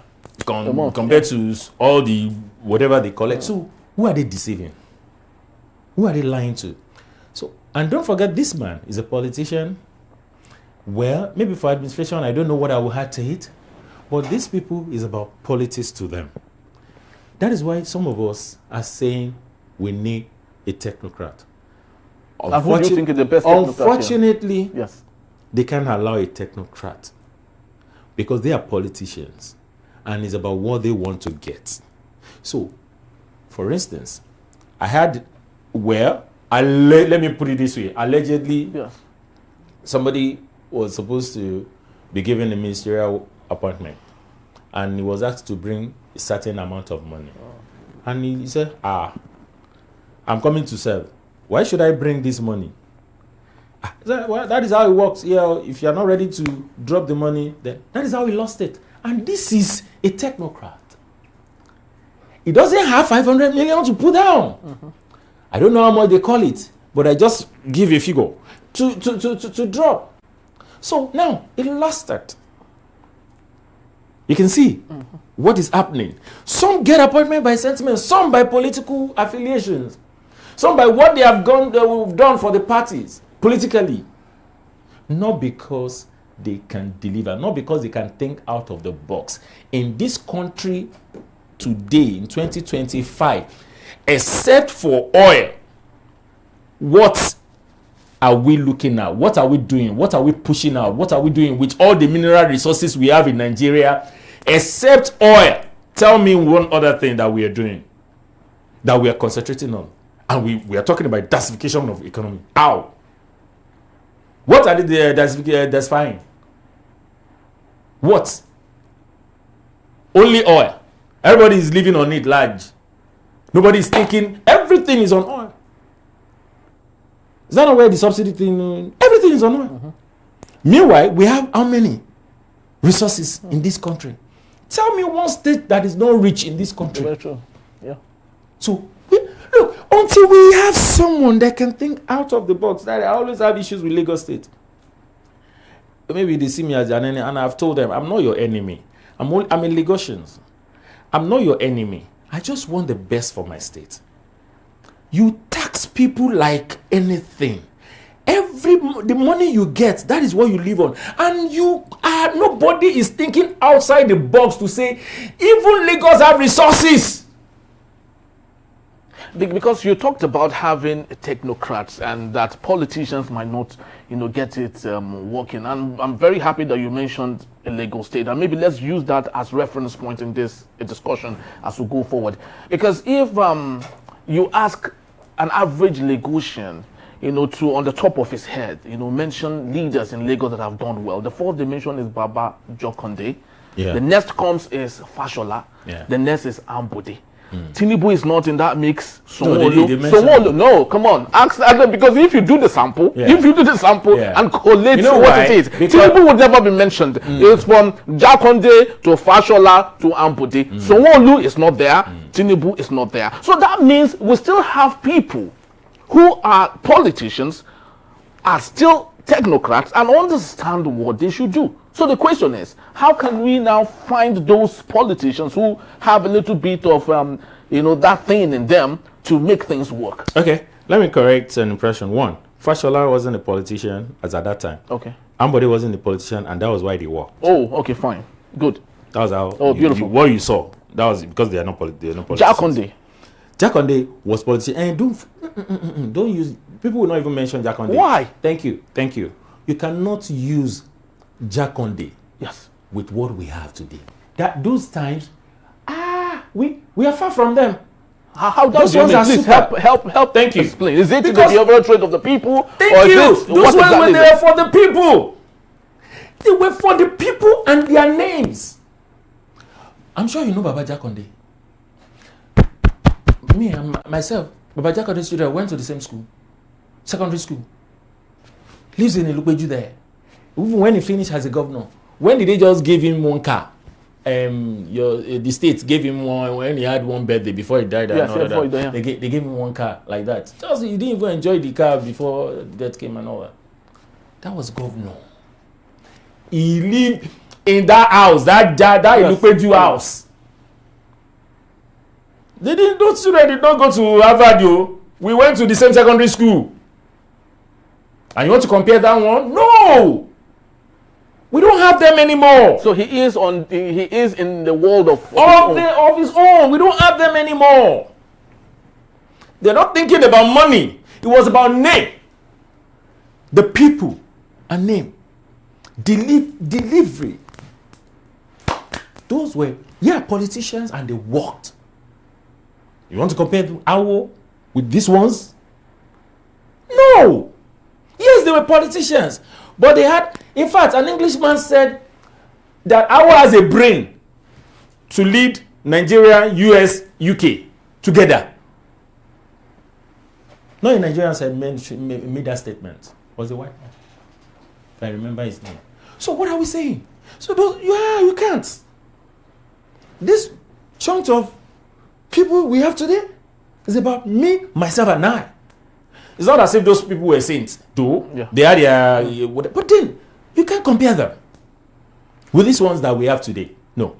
compared to all the whatever they collect. So who are they deceiving? Who are they lying to? So, and don't forget, this man is a politician. Well, maybe for administration, I don't know what I will add to it, but these people is about politics to them. That is why some of us are saying we need a technocrat. And who do you think is the best technocrat? Unfortunately, yes, they can't allow a technocrat because they are politicians and it's about what they want to get. So, for instance, I had, let me put it this way, allegedly, somebody was supposed to be given a ministerial appointment and he was asked to bring a certain amount of money. And he said, I'm coming to serve. Why should I bring this money? Well, that is how it works. Yeah, if you're not ready to drop the money, then that is how he lost it. And this is a technocrat. He doesn't have 500 million to put down. I don't know how much they call it, but I just give a figure to drop. So now it lost it. You can see what is happening. Some get appointment by sentiment, some by political affiliations, some by what they have done for the parties politically. Not because they can deliver, not because they can think out of the box. In this country today, in 2025, except for oil, what are we looking at? What are we doing? What are we pushing out? What are we doing with all the mineral resources we have in Nigeria? Except oil. Tell me one other thing that we are doing, that we are concentrating on. And we are talking about diversification of economy. How? What are they diversifying? What? Only oil. Everybody is living on it large. Nobody is thinking everything is on oil. Is that not where the subsidy thing? Everything is on oil. Meanwhile, we have how many resources in this country? Tell me one state that is not rich in this country. Very true. Yeah. So, look, until we have someone that can think out of the box, that I always have issues with Lagos State. Maybe they see me as an enemy, and I've told them, I'm not your enemy. I'm a Lagosians. I'm not your enemy. I just want the best for my state. You tax people like anything. The money you get, that is what you live on. And nobody is thinking outside the box to say, even Lagos have resources. Because you talked about having technocrats and that politicians might not, get it working. And I'm very happy that you mentioned a Lagos State. And maybe let's use that as reference point in this discussion as we go forward. Because if you ask an average Lagosian, to on the top of his head, mention leaders in Lagos that have done well. The fourth they mention is Baba Jokonde. Yeah. The next comes is Fashola. Yeah. The next is Ambode. Tinubu is not in that mix. No, no, come on. Ask because if you do the sample, and collate what it is, Tinubu would never be mentioned. It's from Jokonde to Fashola to Ambode. Sanwo-Olu is not there. Tinubu is not there. So that means we still have people who are politicians, are still technocrats and understand what they should do. So the question is, how can we now find those politicians who have a little bit of, that thing in them to make things work? Okay, let me correct an impression. One, Fashola wasn't a politician as at that time. Okay. Ambode wasn't a politician, and that was why they worked. Oh, okay, fine. Good. That was how. Oh, beautiful. What you saw. That was because they are not politicians. Jakonde was politician. And don't use. People will not even mention Jakonde. Why? Thank you. You cannot use Jakonde. Yes. With what we have today. Those times, we are far from them. How does please help? Thank you. Explain. Is it because the overall trade of the people? Thank you. Those ones were there for the people. They were for the people and their names. I'm sure you know Baba Jakonde. Me and myself, Baba Jakonde's student went to the same school, secondary school. Lives in Ilupeju there. Even when he finished as a governor, when did they just give him one car? The state gave him one when he had one birthday before he died. They gave him one car like that. Just he didn't even enjoy the car before death came and all that. That was governor. He lived in that house, that Ilupeju house. Those students did not go to Harvard, yo. We went to the same secondary school. And you want to compare that one? No! We don't have them anymore. So he is in the world of his own. We don't have them anymore. They're not thinking about money. It was about name. The people and name. Delivery. Those were politicians, and they worked. You want to compare Awo with these ones? No. Yes, they were politicians. But they had, in fact, an Englishman said that Awo has a brain to lead Nigeria, US, UK together. No, a Nigerian said made that statement. Was the white man? If I remember his name. So what are we saying? So you can't. This chunk of people we have today is about me, myself, and I. It's not as if those people were saints, though. Yeah. They are their... But then, you can't compare them with these ones that we have today. No.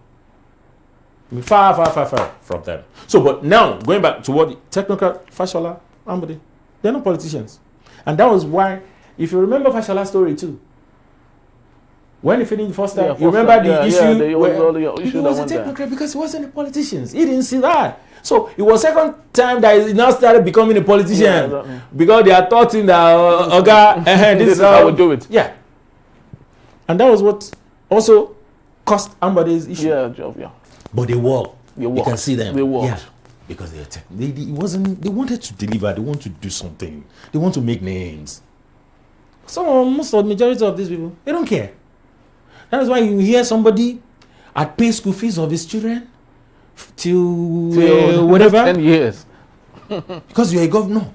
I mean, far from them. So, but now, going back to what technocrat, Fashola, Ambode, they're not politicians. And that was why, if you remember Fashola's story too, when he finished the first time, you remember the issue? He was a technocrat because he wasn't a politician. He didn't see that. So it was second time that he now started becoming a politician because they are taught him that this is how we do it. Yeah, and that was what also cost Ambade's issue. Yeah. But they worked. You can see them. They worked. Yeah. Because they wanted to deliver. They want to do something. They want to make names. Most of the majority of these people, they don't care. That is why you hear somebody at pay school fees of his children till whatever 10 years because you're a governor.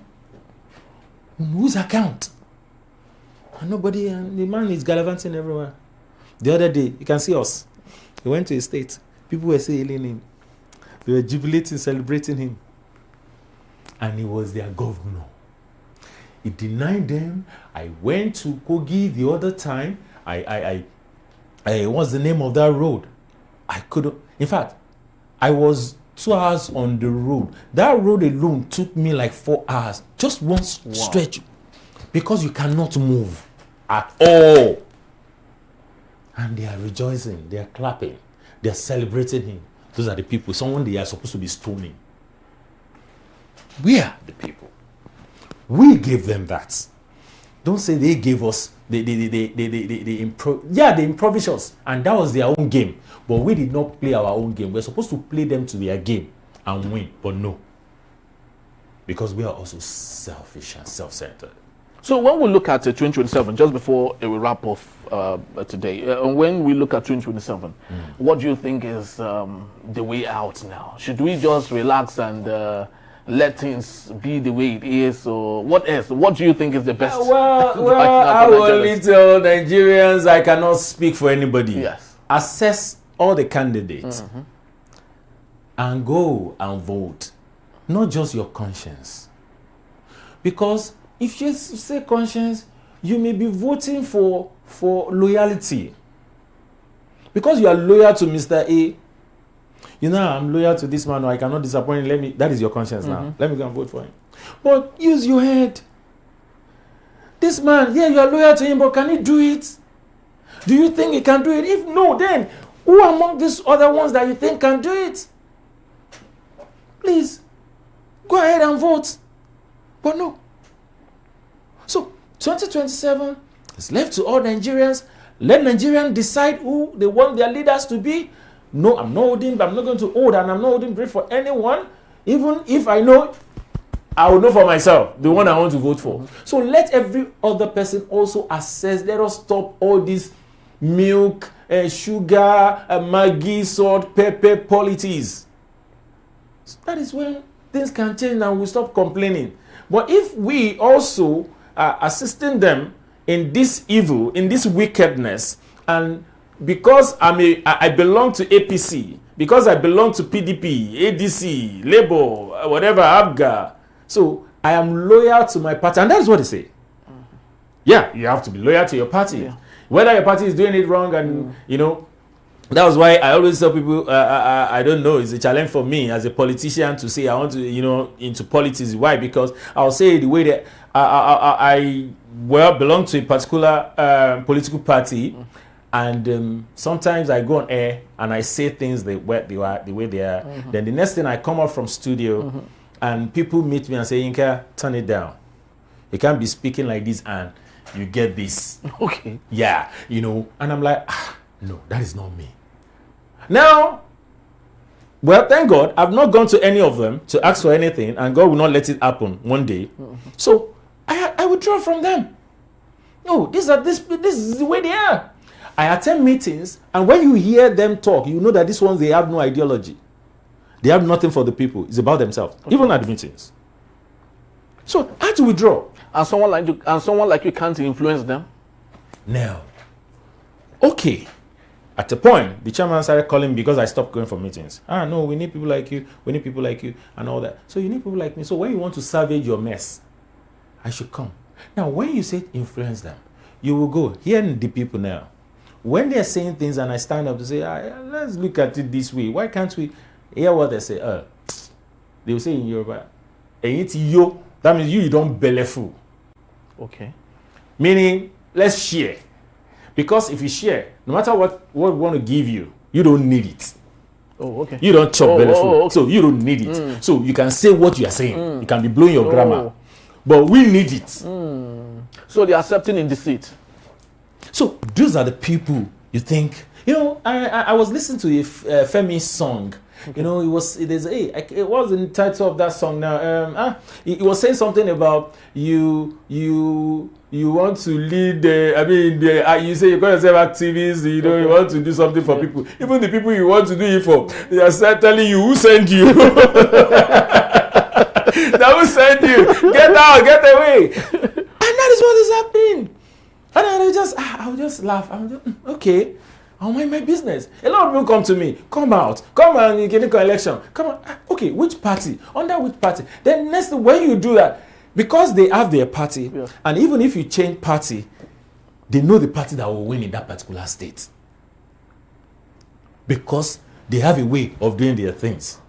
Whose account? And nobody, and the man is gallivanting everywhere. The other day, you can see us. He went to a state. People were hailing him. They were jubilating, celebrating him. And he was their governor. He denied them. I went to Kogi the other time. What's the name of that road? I couldn't. In fact, I was 2 hours on the road. That road alone took me like 4 hours. Just one stretch. Because you cannot move at all. And they are rejoicing. They are clapping. They are celebrating him. Those are the people. Someone they are supposed to be stoning. We are the people. We gave them that. Don't say they gave us. They improvised us. And that was their own game. But we did not play our own game. We're supposed to play them to their game and win. But no. Because we are also selfish and self-centered. So when we look at 2027, just before we wrap off today, when we look at 2027, what do you think is the way out now? Should we just relax and let things be the way it is, or what else? What do you think is the best? I will only tell Nigerians I cannot speak for anybody. Yes. Assess all the candidates and go and vote, not just your conscience. Because if you say conscience, you may be voting for loyalty. because you are loyal to Mr. A, you know, I'm loyal to this man, or I cannot disappoint him. That is your conscience now. Let me go and vote for him. But use your head. This man, yeah, you are loyal to him, but can he do it? Do you think he can do it? If no, then who among these other ones that you think can do it? Please, go ahead and vote. But no. So, 2027 is left to all Nigerians. Let Nigerians decide who they want their leaders to be. No, I'm not going to hold, and I'm not holding breath for anyone. Even if I know, I will know for myself the one I want to vote for. So let every other person also assess. Let us stop all this milk, sugar, Maggi, salt, pepper politics. So that is when things can change and we stop complaining. But if we also are assisting them in this evil, in this wickedness, and because I belong to APC, because I belong to PDP, ADC, Labour, whatever, ABGA, so I am loyal to my party, and that is what they say. Yeah, you have to be loyal to your party. Yeah. Whether your party is doing it wrong, and you know, that was why I always tell people, I don't know, it's a challenge for me as a politician to say I want to, you know, into politics. Why? Because I'll say the way that I belong to a particular political party, and sometimes I go on air and I say things the way they are. Then the next thing I come up from studio, and people meet me and say, Inka, turn it down. You can't be speaking like this and you get this. Okay. Yeah, you know, and I'm like, no, that is not me. Now, well, thank God, I've not gone to any of them to ask for anything, and God will not let it happen one day. So I withdraw from them. No, this is the way they are. I attend meetings, and when you hear them talk, you know that these ones, they have no ideology. They have nothing for the people. It's about themselves, even at the meetings. So I had to withdraw. And someone like you can't influence them? No. Okay. At a point, the chairman started calling me because I stopped going for meetings. No, we need people like you. We need people like you and all that. So you need people like me. So when you want to salvage your mess, I should come. Now, when you say influence them, you will go. Hear the people now. When they're saying things and I stand up to say, let's look at it this way. Why can't we hear what they say? They will say in Yoruba, that means you don't bellyful. Okay. Meaning, let's share. Because if you share, no matter what we want to give you, you don't need it. Oh, okay. You don't chop belly food, okay. so you don't need it. So you can say what you are saying. You can be blowing your grammar. But we need it. So they're accepting in deceit. So those are the people you think. You know, I was listening to a Femi song. Okay. You know, it was in the title of that song now. It was saying something about you want to lead. You say you call yourself activists. You know, you want to do something for people. Even the people you want to do it for, they are telling you who sent you. That will send you. Get out, get away. And that is what is happening. And I'll just laugh. Okay. I'll mind my business. A lot of people come to me. Come out. Come and you can election. Come on. Okay, which party? Under which party? Then next thing, when you do that, because they have their party, and even if you change party, they know the party that will win in that particular state. Because they have a way of doing their things.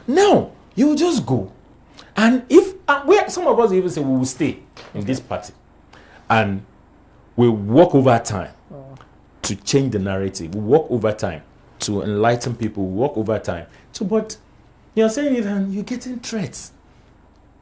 Now, you will just go. And if some of us even say we will stay in this party. And we work over time to change the narrative. We work over time to enlighten people. We work over time. But you're saying it and you're getting threats.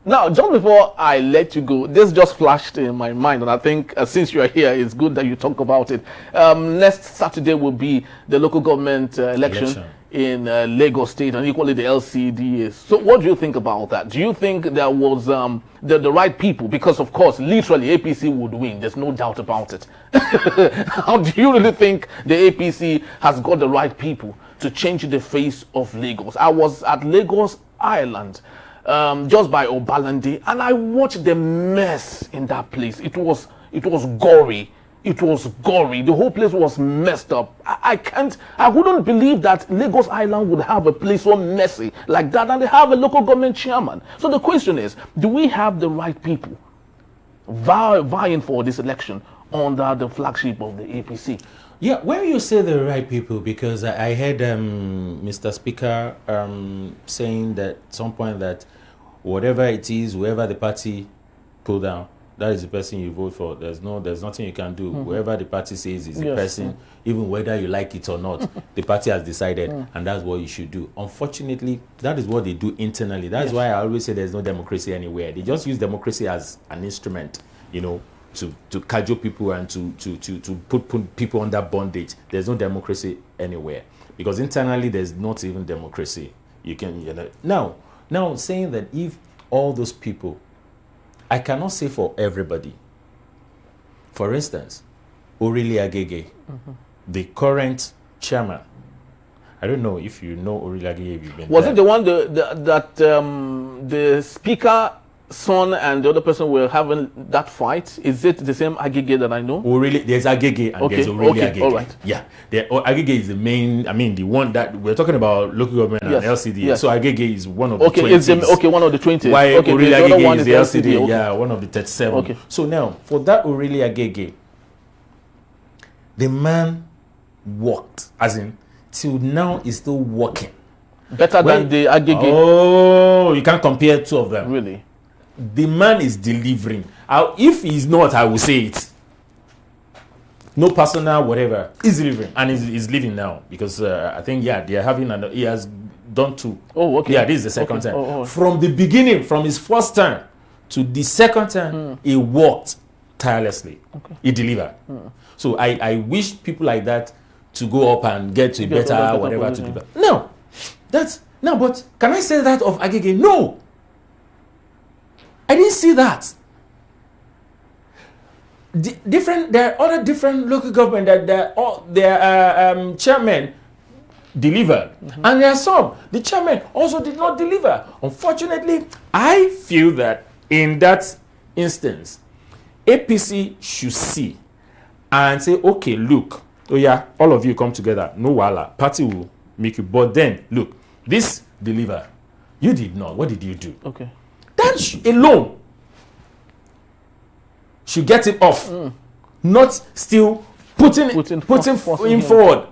Now, just before I let you go, this just flashed in my mind, and I think since you're here, it's good that you talk about it. Next Saturday will be the local government election in Lagos State, and equally the LCDA. So what do you think about that? Do you think there was the right people? Because, of course, literally, APC would win. There's no doubt about it. How do you really think the APC has got the right people to change the face of Lagos? I was at Lagos Island just by Obalande, and I watched the mess in that place. It was gory. It was gory. The whole place was messed up. I wouldn't believe that Lagos Island would have a place so messy like that, and they have a local government chairman. So the question is, do we have the right people vying for this election under the flagship of the APC? Yeah, when you say the right people, because I heard Mr. Speaker saying that at some point that whatever it is, whoever the party pull down, that is the person you vote for. There's nothing you can do. Whoever the party says is the person, even whether you like it or not, the party has decided, and that's what you should do. Unfortunately, that is what they do internally. That's why I always say there's no democracy anywhere. They just use democracy as an instrument, you know, to cajole people and to put people under bondage. There's no democracy anywhere because internally there's not even democracy. You can, you know, now saying that if all those people, I cannot say for everybody. For instance, Orili Agege, the current chairman. I don't know if you know Orili Agege. If you've been Was there. it the one that the speaker son and the other person were having that fight? Is it the same Agege that I know? Orili, there's Agege and there's Orili Agege. All right. Yeah, Agege is the main. I mean, the one that we're talking about, local government and LCD. Yes. So Agege is one of the 20s. It's one of the 20s. Why Orili the other Agege one is the LCD? Okay. Yeah, one of the 37. Okay. So now, for that Orili Agege, the man worked, as in, till now is still working. Better than the Agege. Oh, you can't compare two of them. Really? The man is delivering. If he's not, I will say it. No personal, whatever. He's delivering. And he's leaving now. Because I think, they are having, he has done two. Oh, okay. Yeah, this is the second time. Oh. From the beginning, from his first term to the second term, he worked tirelessly. Okay. He delivered. So I wish people like that to go up and get to a better whatever to do. No. But can I say that of Agege? No. I didn't see that. There are other different local government that their chairman delivered, and there are some the chairman also did not deliver. Unfortunately, I feel that in that instance, APC should see and say, okay, look, all of you come together, no wala, party will make you, but then look, this deliver, you did not. What did you do? Okay. That alone should get him off, not still putting him forward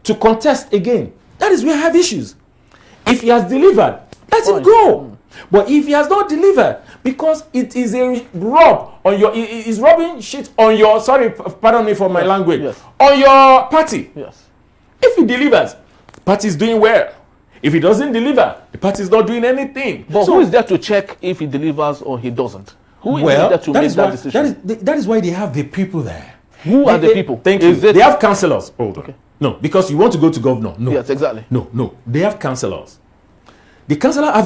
to contest again. That is where I have issues. If he has delivered, let him go. But if he has not delivered, because it is a rub on your, it is rubbing shit on your, sorry, pardon me for my language, on your party. Yes. If he delivers, party is doing well. If he doesn't deliver, the party is not doing anything. But so, who is there to check if he delivers or he doesn't? Who is there to make that decision? That is why they have the people there. Who are the people? Thank you. They have councillors. Hold on. Okay. No, because you want to go to governor. No. Yes, exactly. No. They have councillors. The councillor have the